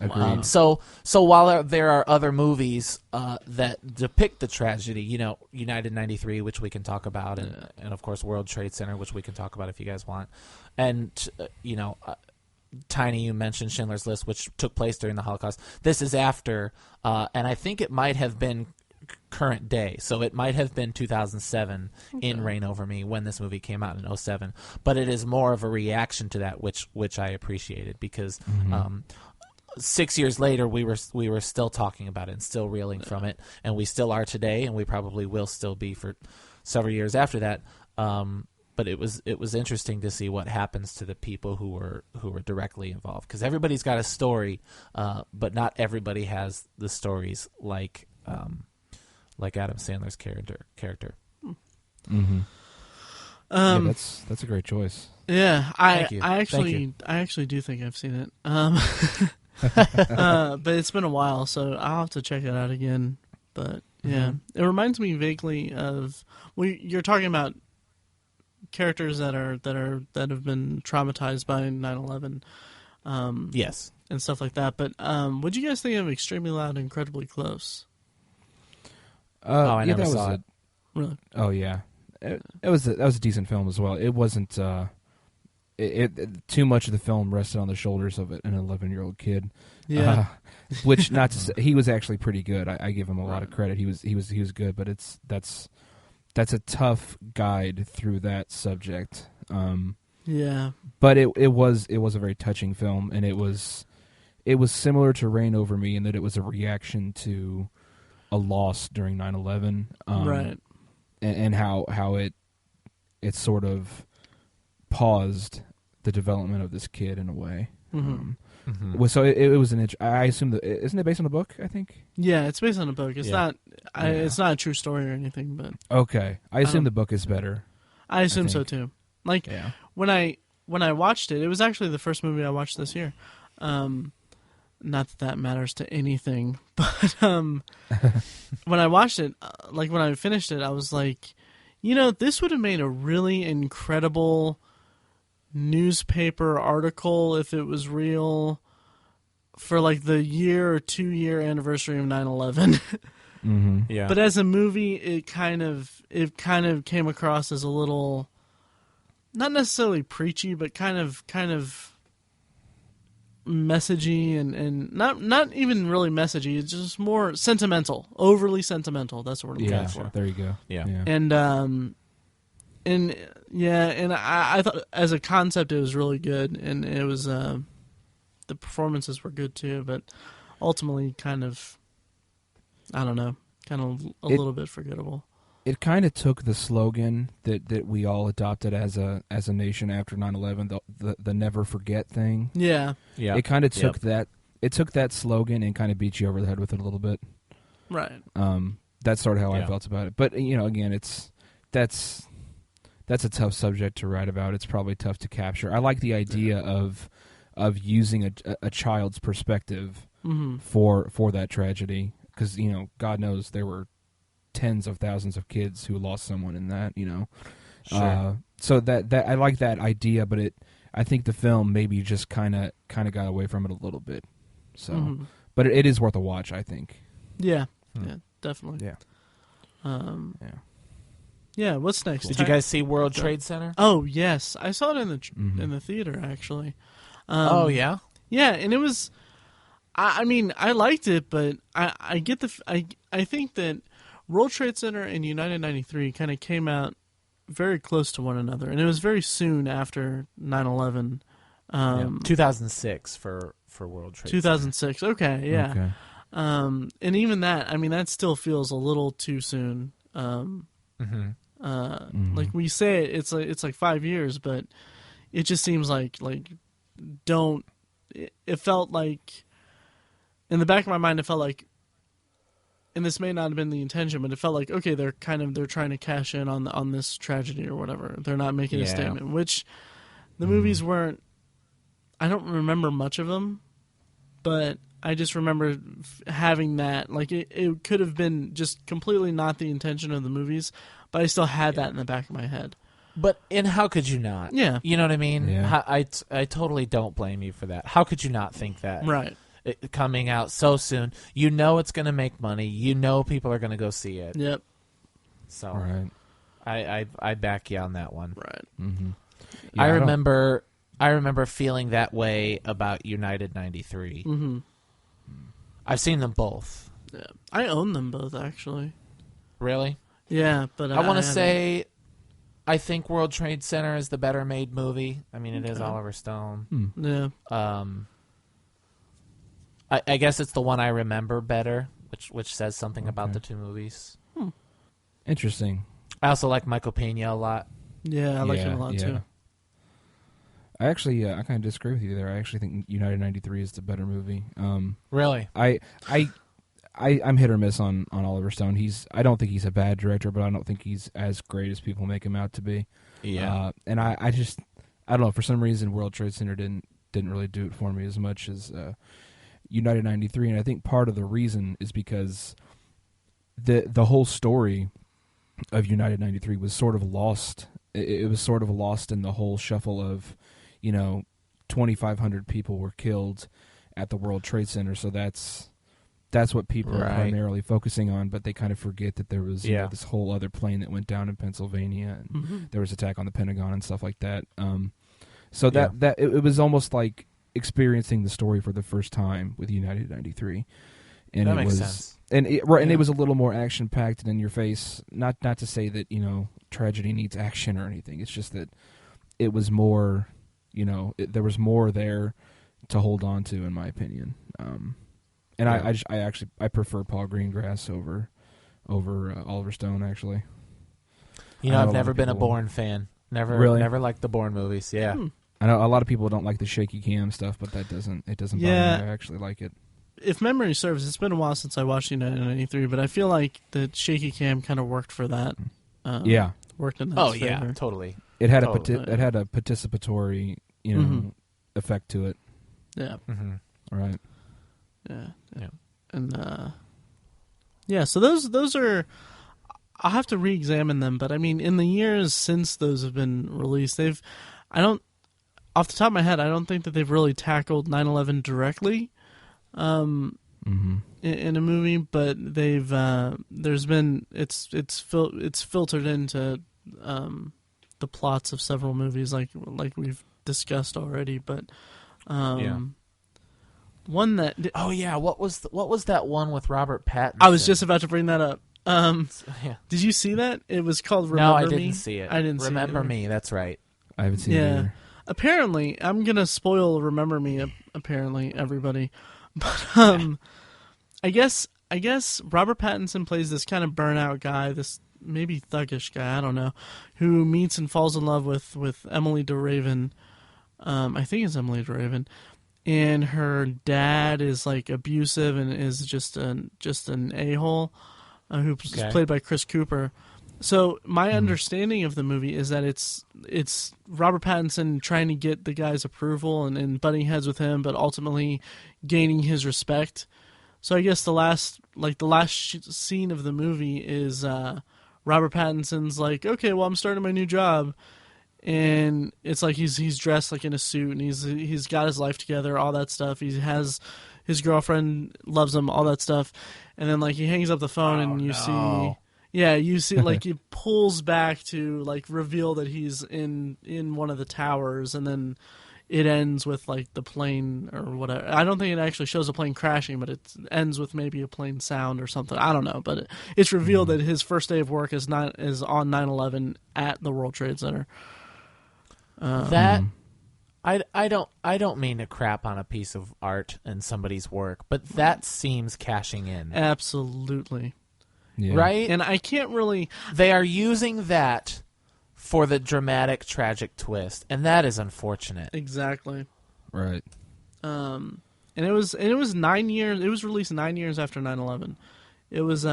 Agreed. So while there are other movies that depict the tragedy, United 93, which we can talk about, and of course World Trade Center, which we can talk about if you guys want, and Tiny, you mentioned Schindler's List, which took place during the Holocaust. This is after, and I think it might have been current day, so it might have been 2007 in Reign Over Me when this movie came out in 2007. But it is more of a reaction to that, which I appreciated, because 6 years later we were still talking about it and still reeling from it, and we still are today, and we probably will still be for several years after that. But it was interesting to see what happens to the people who were directly involved, because everybody's got a story, but not everybody has the stories like Adam Sandler's character. Yeah, that's a great choice. Yeah, Thank you. I actually do think I've seen it, but it's been a while, so I'll have to check it out again. But yeah, it reminds me vaguely of you're talking about characters that have been traumatized by 9/11, yes, and stuff like that. But what'd you guys think of Extremely Loud and Incredibly Close? I never saw it. Really? Oh yeah, that was a decent film as well. It wasn't too much of the film rested on the shoulders of an 11-year-old kid. Yeah, which not to say, he was actually pretty good. I give him a lot of credit. He was good, but that's a tough guide through that subject. Yeah, but it was a very touching film, and it was similar to Reign Over Me in that it was a reaction to a loss during 9/11. Right. and how it sort of paused the development of this kid in a way. So it was I assume that isn't it based on a book? I think. Yeah, it's based on a book. It's not. Yeah. It's not a true story or anything. But okay, I assume the book is better. I assume so too. Like when I watched it, it was actually the first movie I watched this year. Not that matters to anything, but when I watched it, like when I finished it, I was like, this would have made a really incredible newspaper article if it was real for like the year or 2 year anniversary of 9/11. Yeah. But as a movie, it kind of came across as a little, not necessarily preachy, but kind of messagey and not even really messagey. It's just more sentimental, overly sentimental. That's what I'm looking for. There you go. Yeah. And I thought as a concept it was really good, and it was the performances were good too, but ultimately kind of, I don't know, a little bit forgettable. It kind of took the slogan that we all adopted as a nation after 9/11, the never forget thing. Yeah. Yeah. It kind of took that. It took that slogan and kind of beat you over the head with it a little bit. Right. That's sort of how I felt about it. But again, that's a tough subject to write about. It's probably tough to capture. I like the idea of using a child's perspective for that tragedy, because God knows there were tens of thousands of kids who lost someone in that. Sure. So that I like that idea, but I think the film maybe just kind of got away from it a little bit. So, but it is worth a watch, I think. Yeah. Yeah. Definitely. Yeah. Yeah. What's next? Did you guys see World Trade Center? Oh yes, I saw it in the theater actually. Oh yeah. Yeah, and it was. I mean, I liked it, but I get I think that World Trade Center and United 93 kind of came out very close to one another, and it was very soon after 9/11. 2006 for World Trade 2006. Center. Okay, yeah. Okay. And even that, I mean, that still feels a little too soon. Like we say, it's like 5 years, but it just seems like don't. It felt like, in the back of my mind, it felt like, and this may not have been the intention, but it felt like, okay, they're trying to cash in on this tragedy or whatever. They're not making a statement, which the movies weren't. I don't remember much of them, but I just remember having that. Like it could have been just completely not the intention of the movies, but I still had that in the back of my head. But how could you not? Yeah. You know what I mean? Yeah. I totally don't blame you for that. How could you not think that? Right. Coming out so soon, it's going to make money. People are going to go see it. Yep. So Right. I back you on that one. Right. Mm-hmm. Yeah, I remember feeling that way about United 93. Mm-hmm. I've seen them both. Yeah. I own them both, actually. Really? Yeah, but I want to say I think World Trade Center is the better made movie. I mean, it is Oliver Stone. Yeah. I guess it's the one I remember better, which says something about the two movies. Interesting. I also like Michael Pena a lot. Yeah, I like him a lot too. I actually, I kind of disagree with you there. I actually think United 93 is the better movie. Really? I'm hit or miss on Oliver Stone. I don't think he's a bad director, but I don't think he's as great as people make him out to be. Yeah. And I don't know, for some reason World Trade Center didn't really do it for me as much as United 93, and I think part of the reason is because the whole story of United 93 was sort of lost. It was sort of lost in the whole shuffle of, 2,500 people were killed at the World Trade Center, so that's what people are primarily focusing on, but they kind of forget that there was this whole other plane that went down in Pennsylvania, and there was attack on the Pentagon and stuff like that. So that it was almost like experiencing the story for the first time with United 93, and that makes sense. And it was a little more action packed and in your face. Not to say that tragedy needs action or anything. It's just that it was more, there was more there to hold on to, in my opinion. And I prefer Paul Greengrass over Oliver Stone, actually. You know, I've never been a Bourne fan. Never liked the Bourne movies. Yeah. I know a lot of people don't like the shaky cam stuff, but it doesn't bother me. I actually like it. If memory serves, it's been a while since I watched United 93, but I feel like the shaky cam kind of worked for that. Worked in that favor. Yeah, totally. It had a participatory, effect to it. Yeah. Mm-hmm. Right. Yeah. And so those are. I'll have to re-examine them, but I mean, in the years since those have been released, off the top of my head, I don't think that they've really tackled 9/11 directly. In a movie, but they've there's been it's filtered into the plots of several movies, like we've discussed already. But one that what was that one with Robert Pattinson? I was just about to bring that up. Did you see that? It was called Remember Me. No, I didn't see it. I didn't Remember see it Me. That's right. I haven't seen it either. Apparently, I'm gonna spoil Remember Me. Apparently, everybody. But I guess Robert Pattinson plays this kind of burnout guy, this maybe thuggish guy, I don't know, who meets and falls in love with Emily DeRaven. I think it's Emily DeRaven, and her dad is like abusive and is just an a-hole, who's played by Chris Cooper. So my understanding of the movie is that it's Robert Pattinson trying to get the guy's approval and butting heads with him, but ultimately gaining his respect. So I guess the last scene of the movie is Robert Pattinson's like, okay, well, I'm starting my new job, and it's like he's dressed like in a suit and he's got his life together, all that stuff. He has his girlfriend loves him, all that stuff, and then like he hangs up the phone and you see. Yeah, you see, like, he pulls back to, like, reveal that he's in one of the towers, and then it ends with, like, the plane or whatever. I don't think it actually shows a plane crashing, but it ends with maybe a plane sound or something. I don't know, but it's revealed that his first day of work is on 9/11 at the World Trade Center. I don't mean to crap on a piece of art and somebody's work, but that seems cashing in. Absolutely. Yeah. Right? And I can't really... They are using that for the dramatic, tragic twist, and that is unfortunate. Exactly. Right. And it was 9 years... It was released 9 years after 9/11. It was...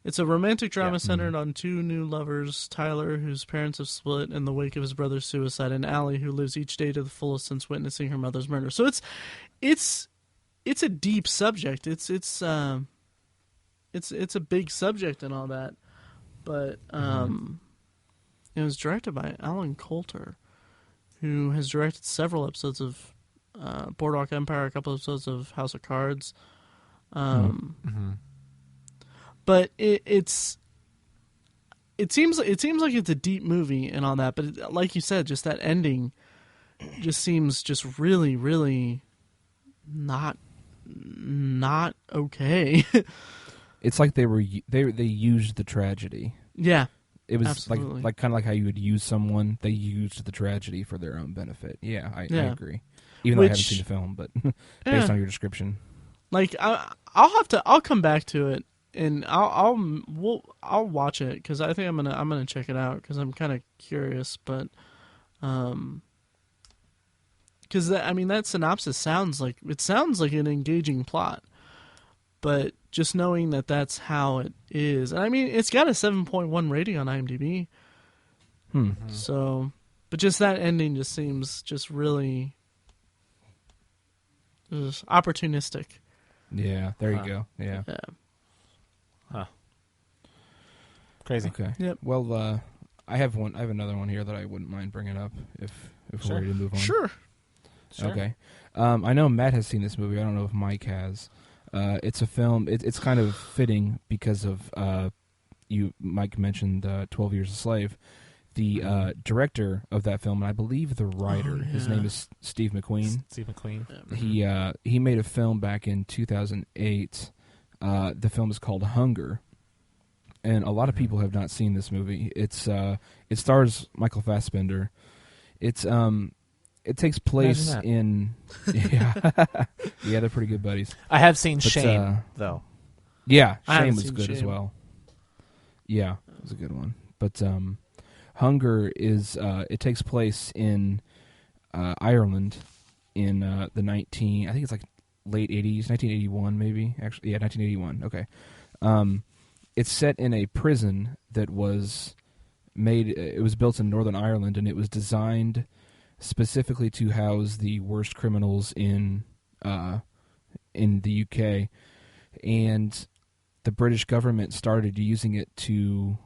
It's a romantic drama centered on two new lovers, Tyler, whose parents have split in the wake of his brother's suicide, and Allie, who lives each day to the fullest since witnessing her mother's murder. So it's a deep subject. It's a big subject and all that, but it was directed by Alan Coulter, who has directed several episodes of Boardwalk Empire, a couple episodes of House of Cards. But it seems like it's a deep movie and all that, but like you said, just that ending just seems just really, really not okay. It's like they used the tragedy. Yeah, it was absolutely. like kind of like how you would use someone. They used the tragedy for their own benefit. Yeah, I agree. Even though I haven't seen the film, but based on your description, like I'll come back to it and I'll watch it because I think I'm gonna check it out because I'm kind of curious, but because that synopsis sounds like an engaging plot. But just knowing that that's how it is. And I mean, it's got a 7.1 rating on IMDb. So, but just that ending just seems just really just opportunistic. Yeah, there you go. Yeah. Huh. Crazy. Okay. Yep. Well, I have another one here that I wouldn't mind bringing up if we're ready to move on. Sure. Okay. I know Matt has seen this movie. I don't know if Mike has. It's a film. It's kind of fitting because of Mike mentioned 12 Years a Slave. The director of that film, and I believe the writer, his name is Steve McQueen. Steve McQueen. He made a film back in 2008. The film is called Hunger, and a lot of people have not seen this movie. It stars Michael Fassbender. It takes place in they're pretty good buddies. I have seen Shame though. Yeah, Shame was good as well. Yeah, it was a good one. But Hunger is it takes place in Ireland in I think it's like late 80s, 1981 maybe. Actually, yeah, 1981. Okay. It's set in a prison that was it was built in Northern Ireland, and it was designed specifically to house the worst criminals in the UK, and the British government started using it to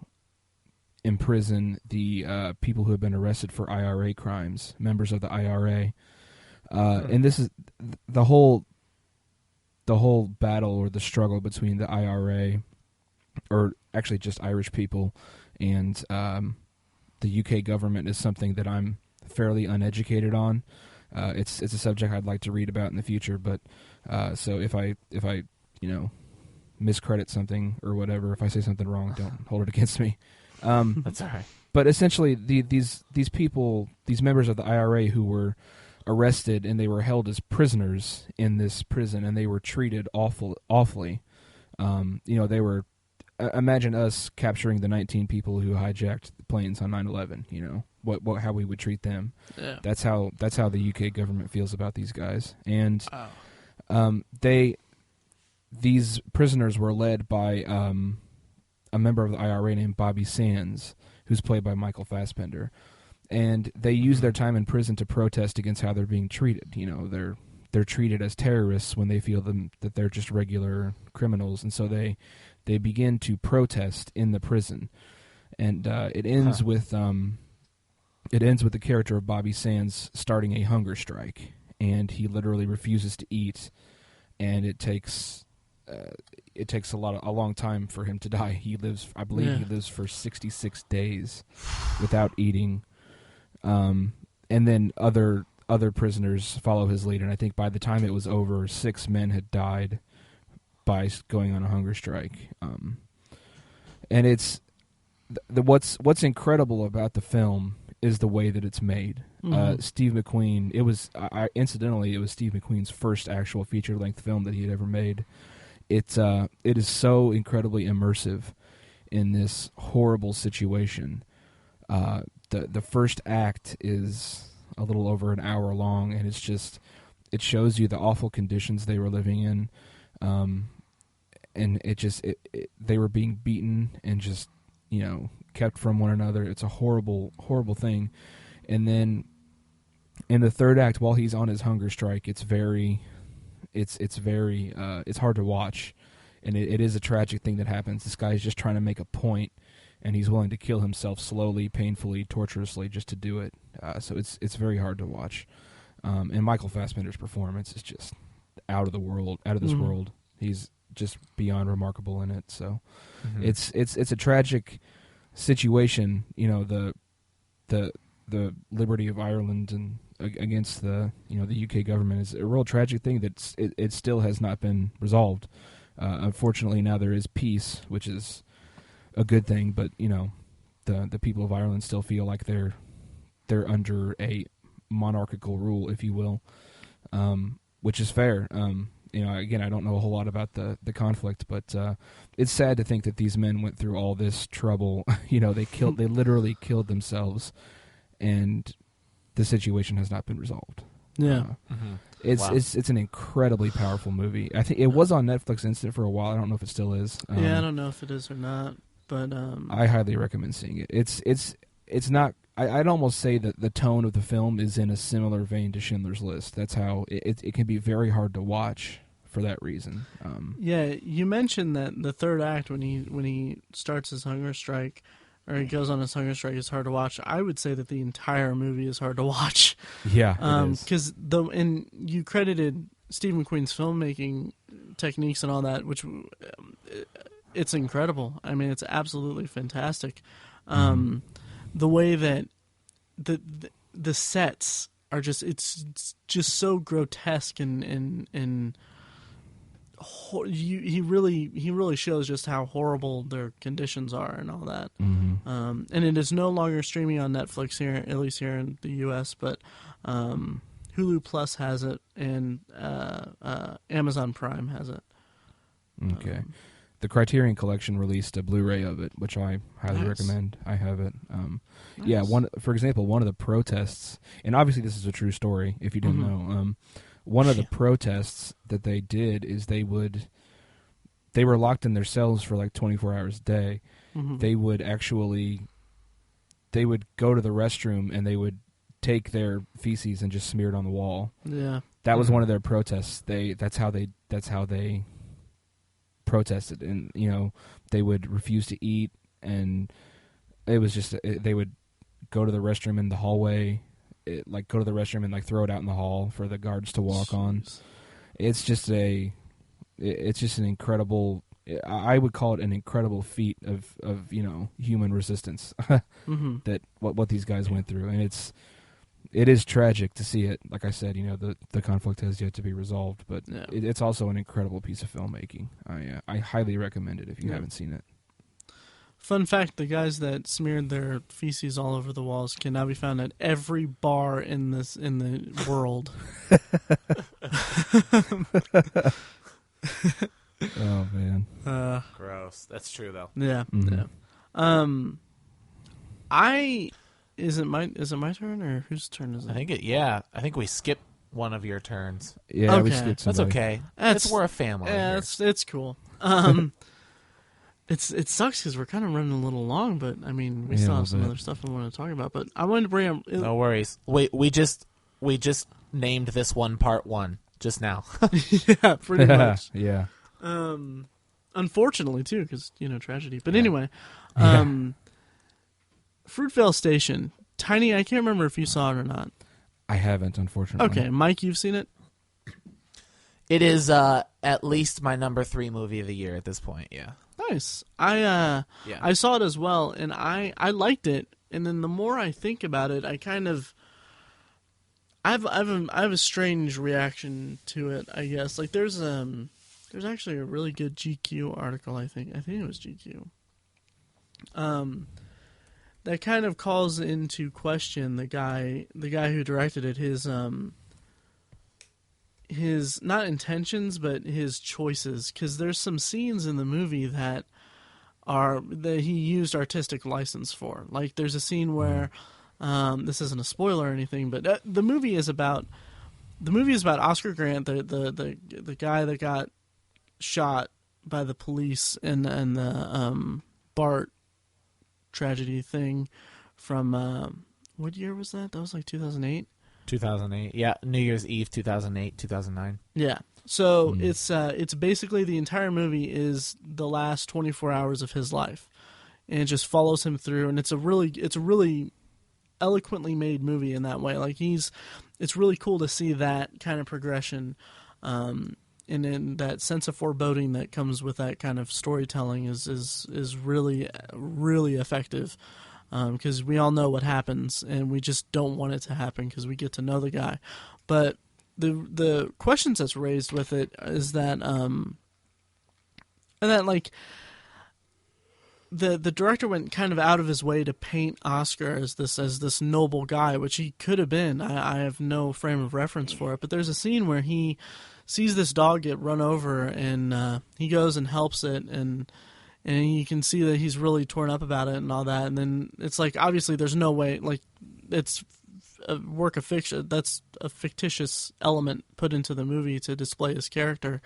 imprison the people who have been arrested for IRA crimes, members of the IRA, and this is the whole battle or the struggle between the IRA, or actually just Irish people, and the UK government is something that I'm fairly uneducated on. It's a subject I'd like to read about in the future, but so if I miscredit something or whatever, if I say something wrong, don't hold it against me. That's all right. But essentially, these people, these members of the IRA who were arrested and they were held as prisoners in this prison, and they were treated awfully. They were. Imagine us capturing the 19 people who hijacked the planes on 9/11. How we would treat them. Yeah. That's how the UK government feels about these guys, and these prisoners were led by a member of the IRA named Bobby Sands, who's played by Michael Fassbender, and they use their time in prison to protest against how they're being treated. They're treated as terrorists when they feel that they're just regular criminals, and so they begin to protest in the prison, and it ends with the character of Bobby Sands starting a hunger strike, and he literally refuses to eat, and it takes a long time for him to die. He lives, I believe, he lives for 66 days without eating, and then other prisoners follow his lead, and I think by the time it was over, 6 men had died by going on a hunger strike. And it's what's incredible about the film is the way that it's made. Steve McQueen, it was Steve McQueen's first actual feature-length film that he had ever made. It is so incredibly immersive in this horrible situation. The first act is a little over an hour long, and it shows you the awful conditions they were living in. And they were being beaten and just, kept from one another. It's a horrible, horrible thing. And then in the third act, while he's on his hunger strike, it's hard to watch. And it is a tragic thing that happens. This guy's just trying to make a point, and he's willing to kill himself slowly, painfully, torturously just to do it. So it's very hard to watch. And Michael Fassbender's performance is just out of this world. He's just beyond remarkable in it. So it's a tragic situation, the liberty of Ireland and against the UK government is a real tragic thing that it still has not been resolved. Unfortunately, now there is peace, which is a good thing, but the people of Ireland still feel like they're under a monarchical rule, if you will, which is fair. Again, I don't know a whole lot about the conflict, but it's sad to think that these men went through all this trouble. They literally killed themselves, and the situation has not been resolved. Yeah. It's an incredibly powerful movie. I think it was on Netflix Instant for a while. I don't know if it still is. I don't know if it is or not, but I highly recommend seeing it. It's not. I'd almost say that the tone of the film is in a similar vein to Schindler's List. That's how it can be very hard to watch for that reason. You mentioned that the third act when he starts his hunger strike, or he goes on his hunger strike, is hard to watch. I would say that the entire movie is hard to watch. Yeah, because you credited Steve McQueen's filmmaking techniques and all that, which it's incredible. I mean, it's absolutely fantastic. The way that the sets are it's just so grotesque and he really shows just how horrible their conditions are and all that. And it is no longer streaming on Netflix here, at least here in the U.S., but Hulu Plus has it, and Amazon Prime has it. Okay. the Criterion Collection released a Blu-ray of it, which I highly recommend. I have it. Nice. Yeah, for example, one of the protests, and obviously this is a true story if you didn't know. One of the protests that they did is they were locked in their cells for like 24 hours a day. They would go to the restroom and they would take their feces and just smear it on the wall. Yeah, that was one of their protests. That's how they protested, and they would refuse to eat, and it was just they would go to the restroom in the hallway, go to the restroom and throw it out in the hall for the guards to walk on. It's just an incredible. I would call it an incredible feat of human resistance that what these guys went through, and it is tragic to see it. Like I said, the conflict has yet to be resolved, but it's also an incredible piece of filmmaking. I highly recommend it if you haven't seen it. Fun fact: the guys that smeared their feces all over the walls can now be found at every bar in the world. Oh man, gross. That's true though. Yeah, yeah. Is it my turn or whose turn is it? I think we skipped one of your turns. Yeah, okay. we skipped somebody. That's okay. We're a family. Yeah, here. it's cool. It sucks because we're kind of running a little long, but I mean we still have some other stuff I want to talk about. But I wanted to bring up. No worries. We just named this one Part 1 just now. Yeah, pretty much. Yeah. Unfortunately too, because tragedy. But anyway, Fruitvale Station, Tiny. I can't remember if you saw it or not. I haven't, unfortunately. Okay, Mike, you've seen it. It is at least my number 3 movie of the year at this point. Yeah. Nice. I saw it as well, and I liked it. And then the more I think about it, I kind of I have a strange reaction to it. I guess there's actually a really good GQ article. I think it was GQ. That kind of calls into question the guy who directed it, his not intentions but his choices, because there's some scenes in the movie that he used artistic license for. Like there's a scene where this isn't a spoiler or anything, but the movie is about Oscar Grant, the guy that got shot by the police in the Bart tragedy thing from what year was that? That was 2008. 2008, yeah, New Year's Eve, 2008, 2009. Yeah, so it's basically the entire movie is the last 24 hours of his life, and it just follows him through. And it's a really eloquently made movie in that way. It's really cool to see that kind of progression, and then that sense of foreboding that comes with that kind of storytelling is really really effective. Because we all know what happens, and we just don't want it to happen because we get to know the guy. But the questions that's raised with it is that the director went kind of out of his way to paint Oscar as this noble guy, which he could have been. I have no frame of reference for it, but there's a scene where he sees this dog get run over, and he goes and helps it, and you can see that he's really torn up about it and all that. And then it's obviously there's no way, it's a work of fiction. That's a fictitious element put into the movie to display his character,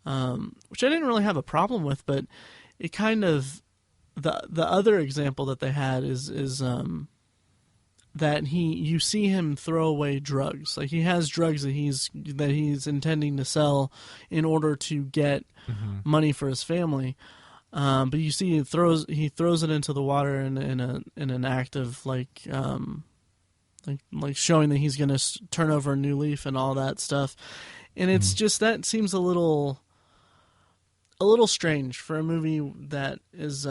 which I didn't really have a problem with. But it kind of, the other example that they had is that you see him throw away drugs. He has drugs that he's intending to sell in order to get money for his family. But you see, he throws it into the water in an act of showing that he's going to turn over a new leaf and all that stuff, and it's just that seems a little strange for a movie that is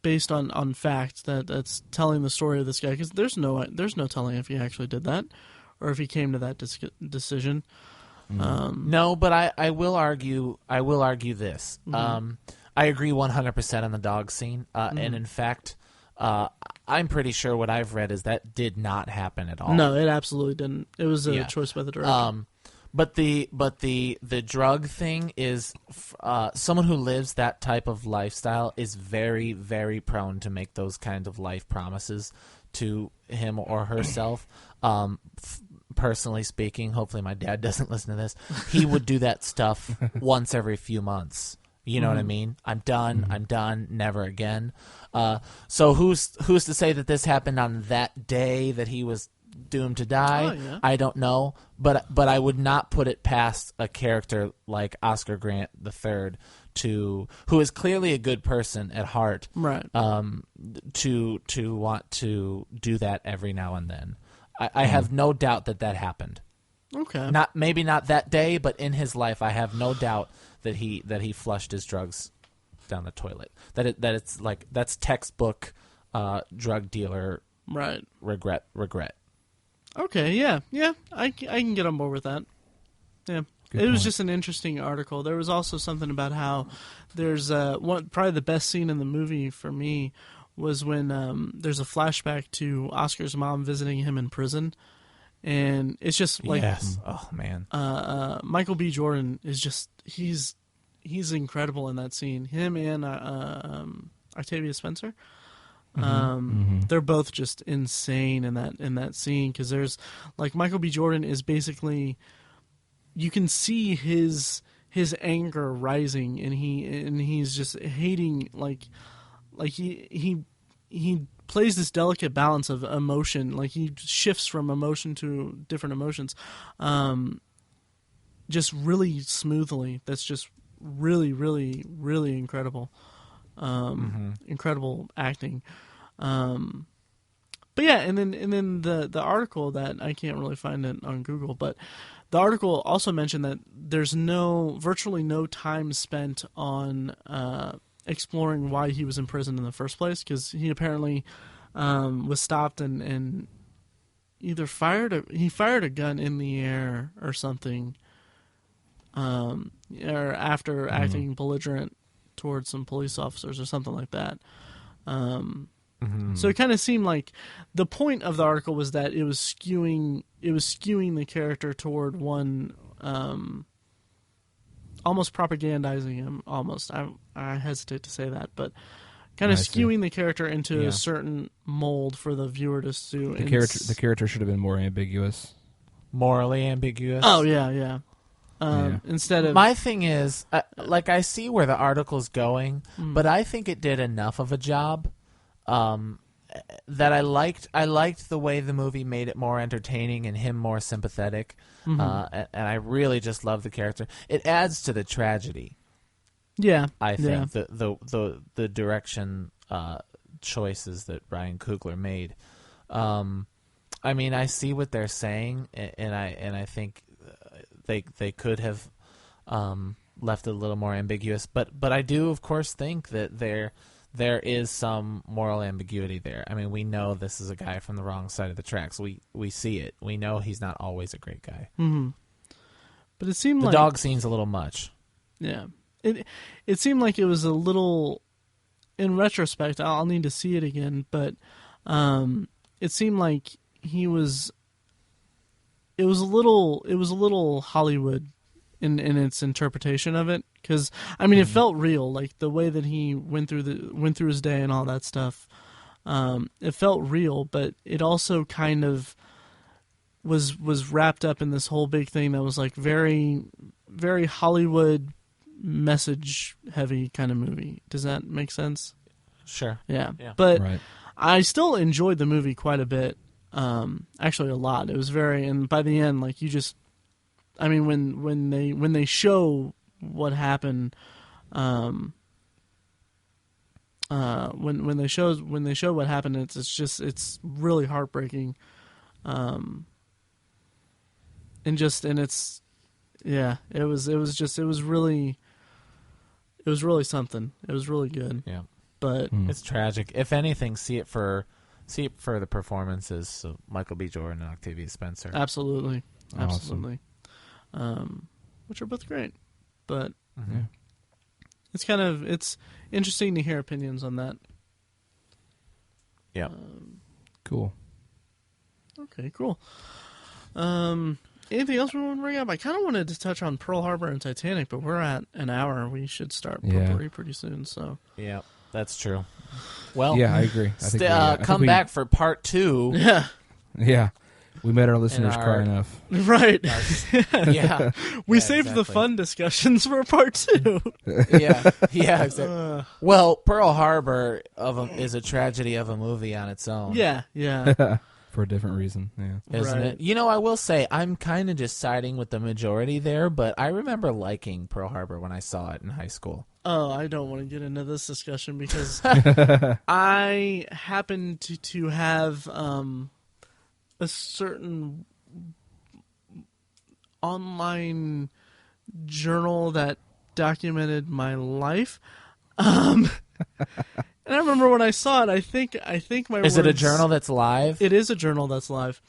based on fact that's telling the story of this guy, because there's no telling if he actually did that or if he came to that decision. No, but I will argue this. I agree 100% on the dog scene, and in fact, I'm pretty sure what I've read is that did not happen at all. No, it absolutely didn't. It was a choice by the director. But the drug thing is someone who lives that type of lifestyle is very, very prone to make those kinds of life promises to him or herself. Personally speaking, hopefully my dad doesn't listen to this. He would do that stuff once every few months. You know what I mean? I'm done. I'm done. Never again. So who's to say that this happened on that day that he was doomed to die? Oh, yeah. I don't know, but I would not put it past a character like Oscar Grant III who is clearly a good person at heart, right? To want to do that every now and then. I have no doubt that happened. Okay. Maybe not that day, but in his life, I have no doubt that he flushed his drugs down the toilet. It's like that's textbook drug dealer right regret. Okay, yeah, I can get on board with that. Yeah, Good it was point. just an interesting article. There was also something about how there's probably the best scene in the movie for me was when there's a flashback to Oscar's mom visiting him in prison, and it's just like yes, oh man, Michael B. Jordan is just he's incredible in that scene. Him and Octavia Spencer. They're both just insane in that scene because there's like Michael B. Jordan is basically you can see his anger rising and he's just hating like he plays this delicate balance of emotion, like he shifts from emotion to different emotions just really smoothly. That's just really, really, really incredible. Incredible acting. But yeah, and then the article that I can't really find it on Google, but the article also mentioned that there's virtually no time spent on exploring why he was in prison in the first place, because he apparently was stopped and either fired a gun in the air or something, or after acting belligerent towards some police officers or something like that. So it kind of seemed like the point of the article was that it was skewing the character toward one, almost propagandizing him. Almost, I hesitate to say that, but kind of skewing the character into a certain mold for the viewer to sue. The character should have been more ambiguous. Morally ambiguous. Oh yeah. Instead of my thing is, I see where the article's going, but I think it did enough of a job that I liked the way the movie made it more entertaining and him more sympathetic, and I really just love the character. It adds to the tragedy. Yeah, I think the direction choices that Ryan Coogler made. I mean, I see what they're saying, and I think they could have left it a little more ambiguous, but I do of course think that there is some moral ambiguity there. I mean, we know this is a guy from the wrong side of the tracks. We see it. We know he's not always a great guy. But it seemed the dog scene's a little much. Yeah, it seemed like it was a little. In retrospect, I'll need to see it again, but it seemed like he was. It was a little Hollywood in its interpretation of it, because I mean it felt real, like the way that he went through his day and all that stuff. It felt real, but it also kind of was wrapped up in this whole big thing that was like very, very Hollywood message heavy kind of movie. Does that make sense? Sure. Yeah. But right. I still enjoyed the movie quite a bit. Actually a lot. It was and by the end, like you just, I mean, when they show what happened, when they show what happened, it's really heartbreaking, and it's, yeah, it was really something. It was really good. Yeah, but it's tragic. If anything, see it for the performances. So Michael B. Jordan and Octavia Spencer. Absolutely. Awesome. Which are both great, but it's interesting to hear opinions on that. Yeah. Cool. Okay, cool. Anything else we want to bring up? I kind of wanted to touch on Pearl Harbor and Titanic, but we're at an hour. We should start Potpourri pretty soon. So yeah, that's true. Well, yeah, I agree. Come back for part 2. Yeah. Yeah. We made our listeners cry enough. Right. Yeah. We saved the fun discussions for part 2. Yeah, exactly. Well, Pearl Harbor is a tragedy of a movie on its own. Yeah. For a different reason, yeah. Isn't it? You know, I will say, I'm kind of just siding with the majority there, but I remember liking Pearl Harbor when I saw it in high school. Oh, I don't want to get into this discussion because I happen to have a certain online journal that documented my life. And I remember when I saw it, I think my Is it a journal that's live? It is a journal that's live.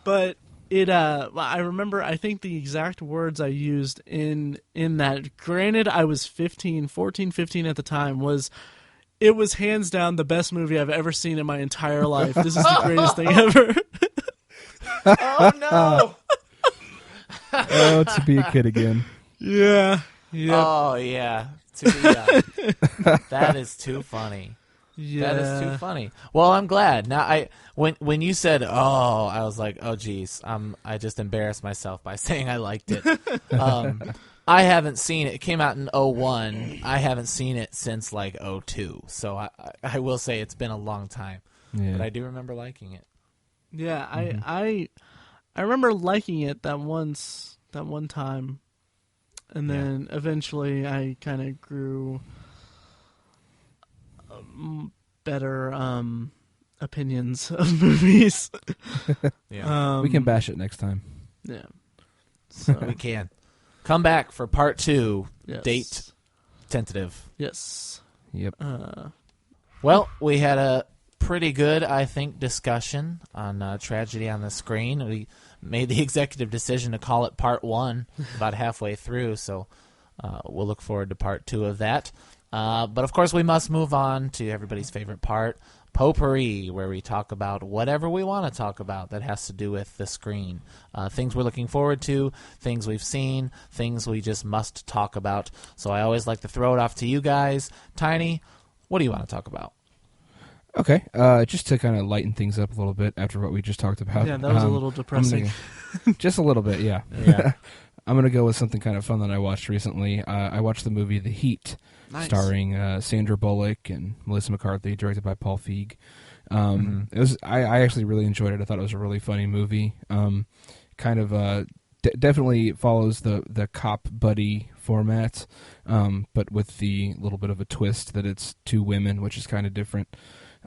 But it I remember, I think the exact words I used in that, granted I was 15 at the time, was, it was hands down the best movie I've ever seen in my entire life. This is the greatest thing ever. Oh, no. Oh, to be a kid again. Yeah. Oh, yeah. That is too funny. Yeah. That is too funny. Well, I'm glad. Now, when you said, "Oh," I was like, "Oh, geez." I just embarrassed myself by saying I liked it. I haven't seen it. It came out in 2001. I haven't seen it since like 2002. So I will say it's been a long time. Yeah. But I do remember liking it. Yeah, I remember liking it that one time, and then eventually I kind of grew better opinions of movies. Yeah, we can bash it next time. Yeah, so we can come back for part 2. Yes. Date tentative. Yes. Yep. Well, we had a pretty good, I think, discussion on Tragedy on the Screen. We made the executive decision to call it part 1 about halfway through, so we'll look forward to part 2 of that. But, of course, we must move on to everybody's favorite part, Potpourri, where we talk about whatever we want to talk about that has to do with the screen. Things we're looking forward to, things we've seen, things we just must talk about. So I always like to throw it off to you guys. Tiny, what do you want to talk about? Okay, just to kind of lighten things up a little bit after what we just talked about. Yeah, that was a little depressing. Just a little bit, yeah. I'm going to go with something kind of fun that I watched recently. I watched the movie The Heat, starring Sandra Bullock and Melissa McCarthy, directed by Paul Feig. It was I actually really enjoyed it. I thought it was a really funny movie. Definitely follows the cop buddy format, but with the little bit of a twist that it's 2 women, which is kind of different.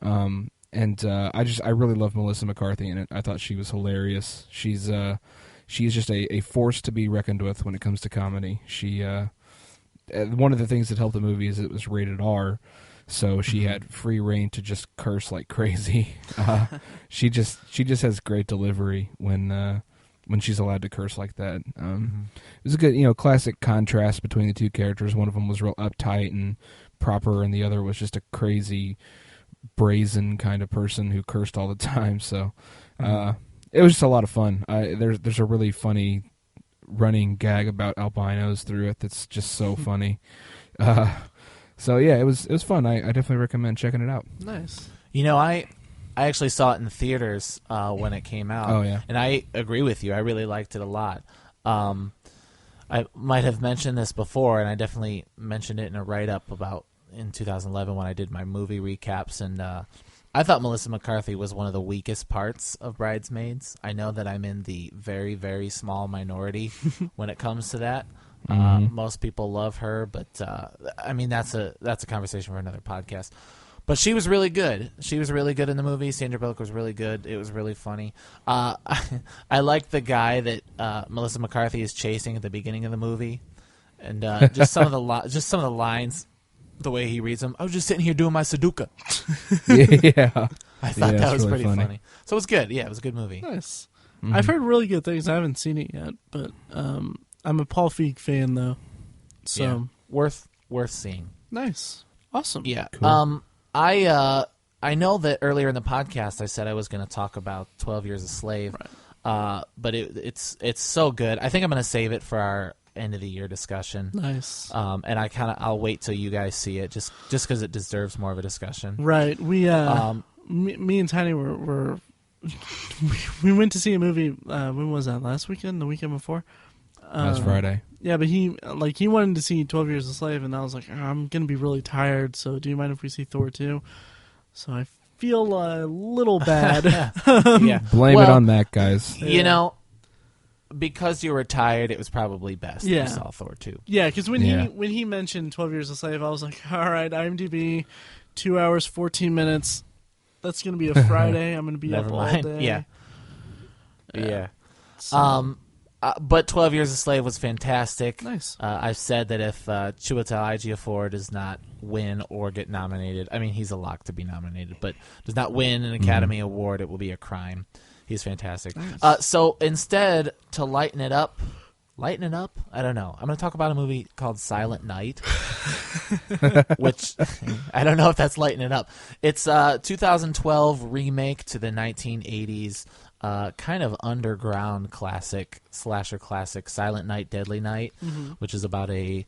I really love Melissa McCarthy in it. I thought she was hilarious. She's just a force to be reckoned with when it comes to comedy. One of the things that helped the movie is it was rated R, so she had free reign to just curse like crazy. She just has great delivery when she's allowed to curse like that. It was a good, classic contrast between the 2 characters. One of them was real uptight and proper, and the other was just a crazy, brazen kind of person who cursed all the time. So it was just a lot of fun. There's a really funny running gag about albinos through it that's just so funny. So yeah, it was fun. I definitely recommend checking it out. Nice. I actually saw it in theaters when it came out. Oh yeah, and I agree with you. I really liked it a lot. I might have mentioned this before, and I definitely mentioned it in a write-up about in 2011 when I did my movie recaps, and I thought Melissa McCarthy was one of the weakest parts of Bridesmaids. I know that I'm in the very, very small minority when it comes to that. Most people love her, but that's a conversation for another podcast. But she was really good. She was really good in the movie. Sandra Bullock was really good. It was really funny. I like the guy that Melissa McCarthy is chasing at the beginning of the movie, and just some of the lines. The way he reads them, I was just sitting here doing my Sudoku. Yeah, I thought that was really pretty funny. So it was good. Yeah, it was a good movie. Nice. I've heard really good things. I haven't seen it yet, but I'm a Paul Feig fan though, so yeah. worth seeing. Nice, awesome. Yeah. Cool. I know that earlier in the podcast I said I was going to talk about 12 Years a Slave. But it's so good. I think I'm going to save it for our end of the year discussion. Nice. And I'll wait till you guys see it just because it deserves more of a discussion. Right. We me and Tiny were we went to see a movie. When was that? Last weekend? The weekend before? Last Friday. Yeah, but he wanted to see 12 Years a Slave, and I was like, I'm gonna be really tired. So do you mind if we see Thor 2? So I feel a little bad. Yeah. Blame it on that, guys. You know, because you were tired, it was probably best Yeah. you saw Thor 2. Yeah, because when he mentioned 12 Years a Slave, I was like, all right, IMDb, 2 hours, 14 minutes. That's going to be a Friday. I'm going to be up all day. Yeah. So, But 12 Years a Slave was fantastic. Nice. I've said that if Chiwetel Ejiofor does not win or get nominated, I mean, he's a lock to be nominated, but does not win an Academy Award, it will be a crime. He's fantastic. Nice. So instead, to lighten it up, I don't know. I'm going to talk about a movie called Silent Night, which I don't know if that's lightening it up. It's a 2012 remake to the 1980s kind of underground slasher classic, Silent Night, Deadly Night, which is about a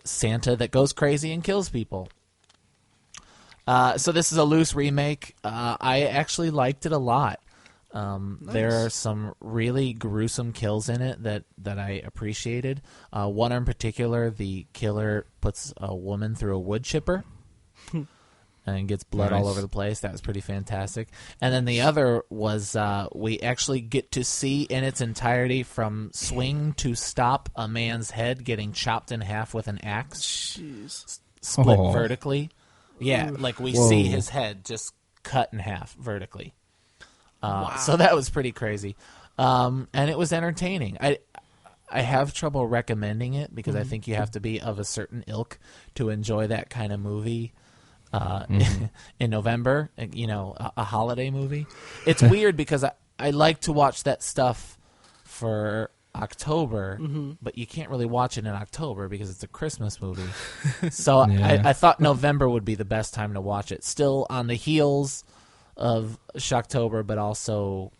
Santa that goes crazy and kills people. So this is a loose remake. I actually liked it a lot. Nice. There are some really gruesome kills in it that I appreciated. One in particular, the killer puts a woman through a wood chipper and gets blood all over the place. That was pretty fantastic. And then the other was we actually get to see in its entirety from swing to stop a man's head getting chopped in half with an axe. Jeez. Split vertically. Yeah, like we see his head just cut in half vertically. Wow. So that was pretty crazy, and it was entertaining. I have trouble recommending it because I think you have to be of a certain ilk to enjoy that kind of movie in November. You know, a holiday movie. It's weird because I like to watch that stuff for October, but you can't really watch it in October because it's a Christmas movie. So I thought November would be the best time to watch it. Still on the heels of Shocktober, but also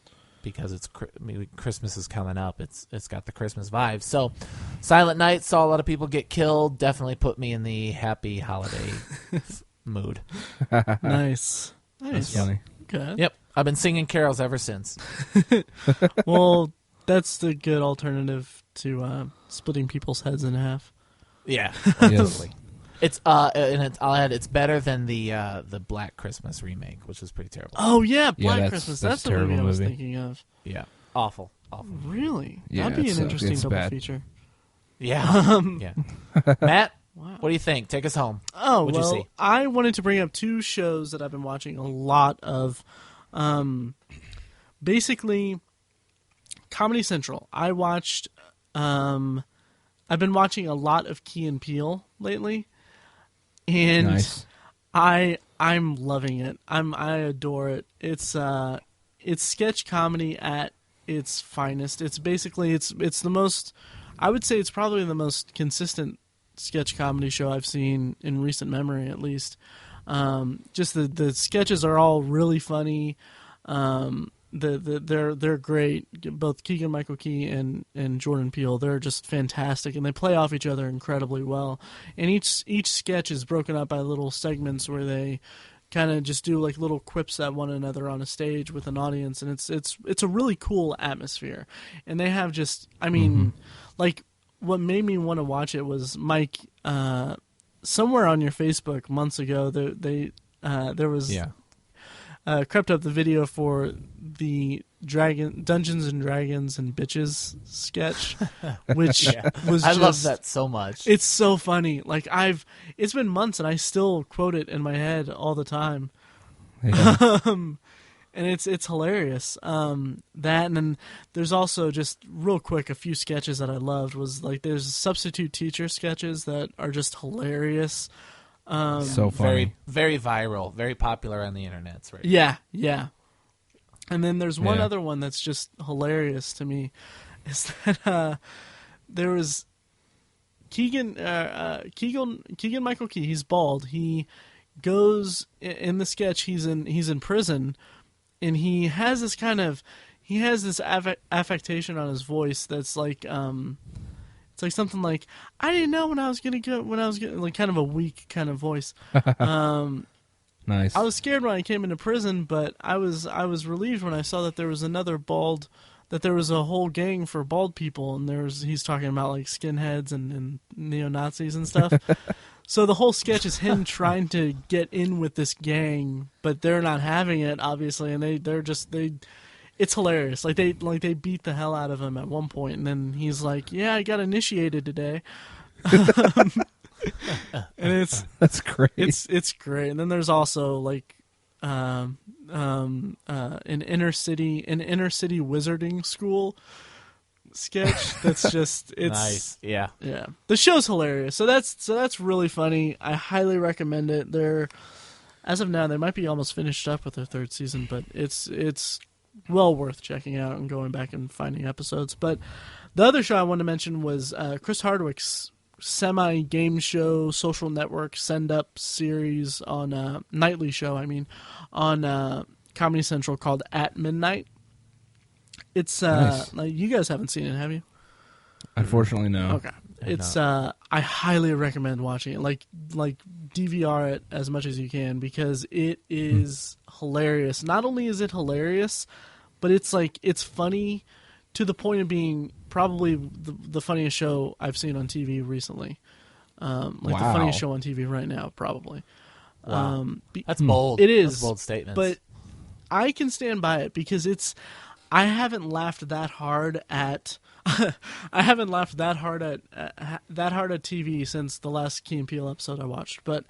because it's Christmas is coming up, it's got the Christmas vibe. So Silent Night, saw a lot of people get killed, definitely put me in the happy holiday mood. Nice. That's funny. Good. Yep, I've been singing carols ever since. Well, that's the good alternative to splitting people's heads in half. Yeah, totally. It's I'll add, it's better than the Black Christmas remake, which was pretty terrible. Oh yeah, Black Christmas. That's the movie I was movie. thinking of. Yeah, awful. Really? Yeah, that'd be an interesting double bad. feature. Yeah, yeah. Matt, what do you think? Take us home. Oh, What'd you see? I wanted to bring up two shows that I've been watching a lot of. Basically, Comedy Central. I watched. I've been watching a lot of Key and Peele lately. And nice. I'm loving it. I adore it. It's sketch comedy at its finest. It's basically it's the most, I would say it's probably the most consistent sketch comedy show I've seen in recent memory, at least. Just the sketches are all really funny. They're great. Both Keegan-Michael Key and Jordan Peele, they're just fantastic, and they play off each other incredibly well. And each sketch is broken up by little segments where they kind of just do like little quips at one another on a stage with an audience, and it's a really cool atmosphere. And they have just, I mean, like what made me want to watch it was Mike. Somewhere on your Facebook months ago, there was. Yeah. Crept up the video for the Dungeons and Dragons and Bitches sketch, which was I love that so much. It's so funny. Like it's been months and I still quote it in my head all the time. Yeah. And it's hilarious. That, and then there's also just real quick a few sketches that I loved was like there's substitute teacher sketches that are just hilarious. So funny. Very, very viral, very popular on the internet. Right? Yeah. And then there's one other one that's just hilarious to me, is that there was Keegan Michael Key. He's bald. He goes in the sketch. He's in prison, and he has this kind of he has this affectation on his voice that's like it's like something like, I didn't know when I was gonna like kind of a weak kind of voice. Nice. I was scared when I came into prison, but I was relieved when I saw that there was that there was a whole gang for bald people, and he's talking about like skinheads and neo-Nazis and stuff. So the whole sketch is him trying to get in with this gang, but they're not having it, obviously, and it's hilarious. Like they beat the hell out of him at one point, and then he's like, "Yeah, I got initiated today." And that's great. It's great. And then there's also like an inner city wizarding school sketch that's just nice. Yeah. The show's hilarious. So that's really funny. I highly recommend it. As of now, they might be almost finished up with their third season, but it's well worth checking out and going back and finding episodes. But the other show I wanted to mention was Chris Hardwick's semi-game show, social network send-up series on nightly show, on Comedy Central called At Midnight. It's nice. like, you guys haven't seen it, have you? Unfortunately, no. Okay. It's I highly recommend watching it. Like DVR it as much as you can, because it is hilarious. Not only is it hilarious, but it's funny to the point of being probably the funniest show I've seen on TV recently. The funniest show on TV right now, probably. Wow. That's bold. It is. That's bold statements. But I can stand by it because I haven't laughed that hard at TV since the last Key and Peele episode I watched. But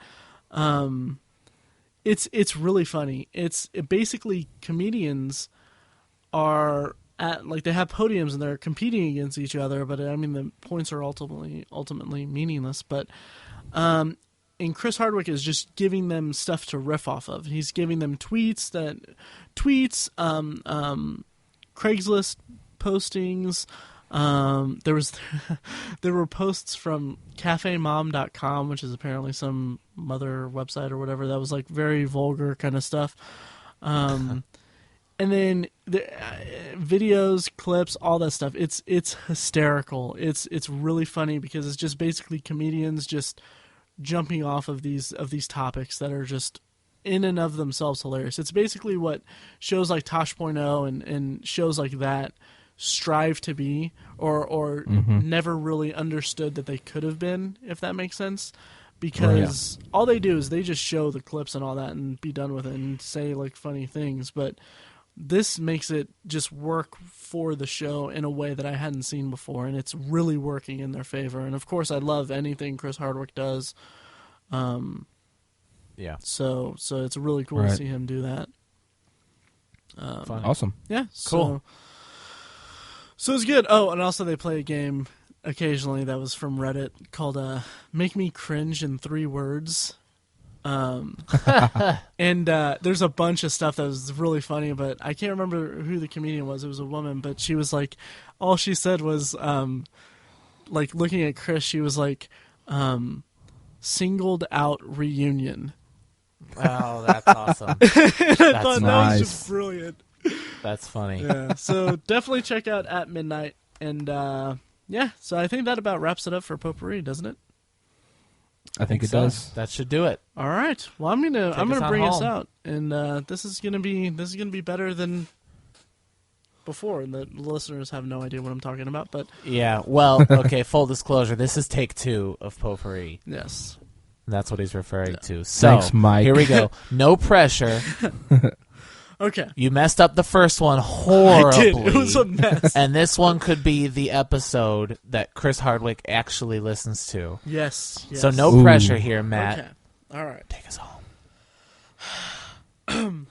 it's really funny. It's basically comedians are they have podiums and they're competing against each other, but the points are ultimately meaningless. But and Chris Hardwick is just giving them stuff to riff off of. He's giving them tweets, Craigslist postings. There were posts from cafemom.com, which is apparently some mother website or whatever, that was like very vulgar kind of stuff. And then the videos, clips, all that stuff. It's hysterical. It's really funny because it's just basically comedians just jumping off of these topics that are just in and of themselves hilarious. It's basically what shows like Tosh.0 and shows like that strive to be, or never really understood that they could have been, if that makes sense. Because all they do is they just show the clips and all that and be done with it and say like funny things. But this makes it just work for the show in a way that I hadn't seen before, and it's really working in their favor. And of course, I love anything Chris Hardwick does. So it's really cool to see him do that. Awesome. Yeah. Cool. So it's good. Oh, and also they play a game occasionally that was from Reddit called "Make Me Cringe in 3 Words." And there's a bunch of stuff that was really funny, but I can't remember who the comedian was. It was a woman, but she was like, all she said was, like looking at Chris, she was like, singled out reunion. Oh, that's awesome. I thought that was just brilliant. That's funny. Yeah, so definitely check out At Midnight. And so I think that about wraps it up for Potpourri, doesn't it? I think it does. That should do it. All right. Well, I'm gonna bring us home. out, and this is gonna be better than before. And the listeners have no idea what I'm talking about, but Yeah. Well, okay. Full disclosure: this is take 2 of Potpourri. yes. That's what he's referring to. So Thanks, Mike. here we go. No pressure. Okay. You messed up the first one horribly. I did. It was a mess. And this one could be the episode that Chris Hardwick actually listens to. Yes. So no pressure here, Matt. Okay. All right. Take us home.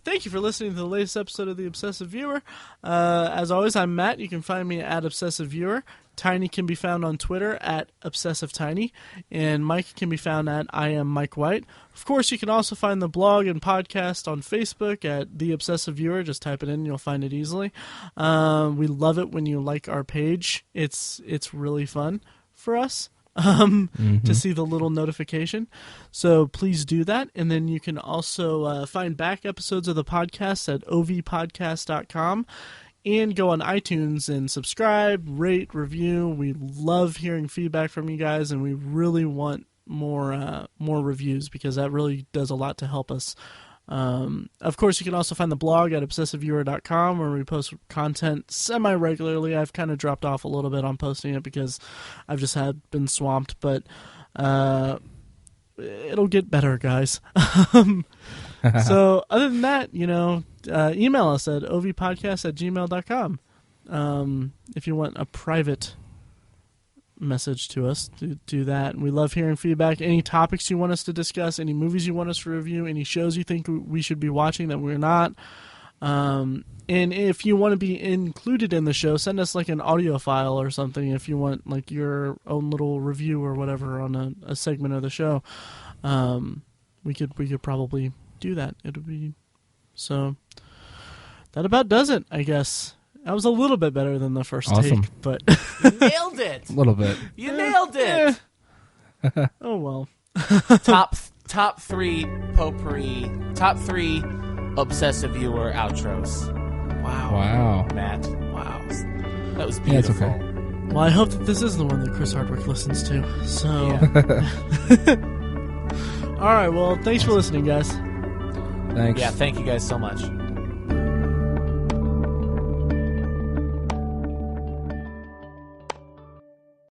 Thank you for listening to the latest episode of The Obsessive Viewer. As always, I'm Matt. You can find me at Obsessive Viewer. Tiny can be found on Twitter at ObsessiveTiny. And Mike can be found at I Am Mike White. Of course, you can also find the blog and podcast on Facebook at The Obsessive Viewer. Just type it in, you'll find it easily. We love it when you like our page. It's really fun for us. to see the little notification. So please do that. And then you can also find back episodes of the podcast at ovpodcast.com. And go on iTunes and subscribe, rate, review. We love hearing feedback from you guys, and we really want more reviews because that really does a lot to help us. Of course, you can also find the blog at obsessiveviewer.com where we post content semi-regularly. I've kind of dropped off a little bit on posting it because I've just been swamped, but it'll get better, guys. So other than that, email us at ovpodcast@gmail.com. If you want a private message to us, do that. We love hearing feedback. Any topics you want us to discuss, any movies you want us to review, any shows you think we should be watching that we're not. And if you want to be included in the show, send us like an audio file or something if you want like your own little review or whatever on a segment of the show. We could probably do that. It'll be so. That about does it, I guess. That was a little bit better than the first take, but you nailed it. A little bit. You nailed it. Oh well. top 3 potpourri. Top 3 obsessive viewer outros. Wow. Matt. Wow. That was Yeah, it's beautiful. okay. Well, I hope that this is the one that Chris Hardwick listens to. So. Yeah. All right. Well, thanks for listening, guys. Thanks. Yeah, thank you guys so much.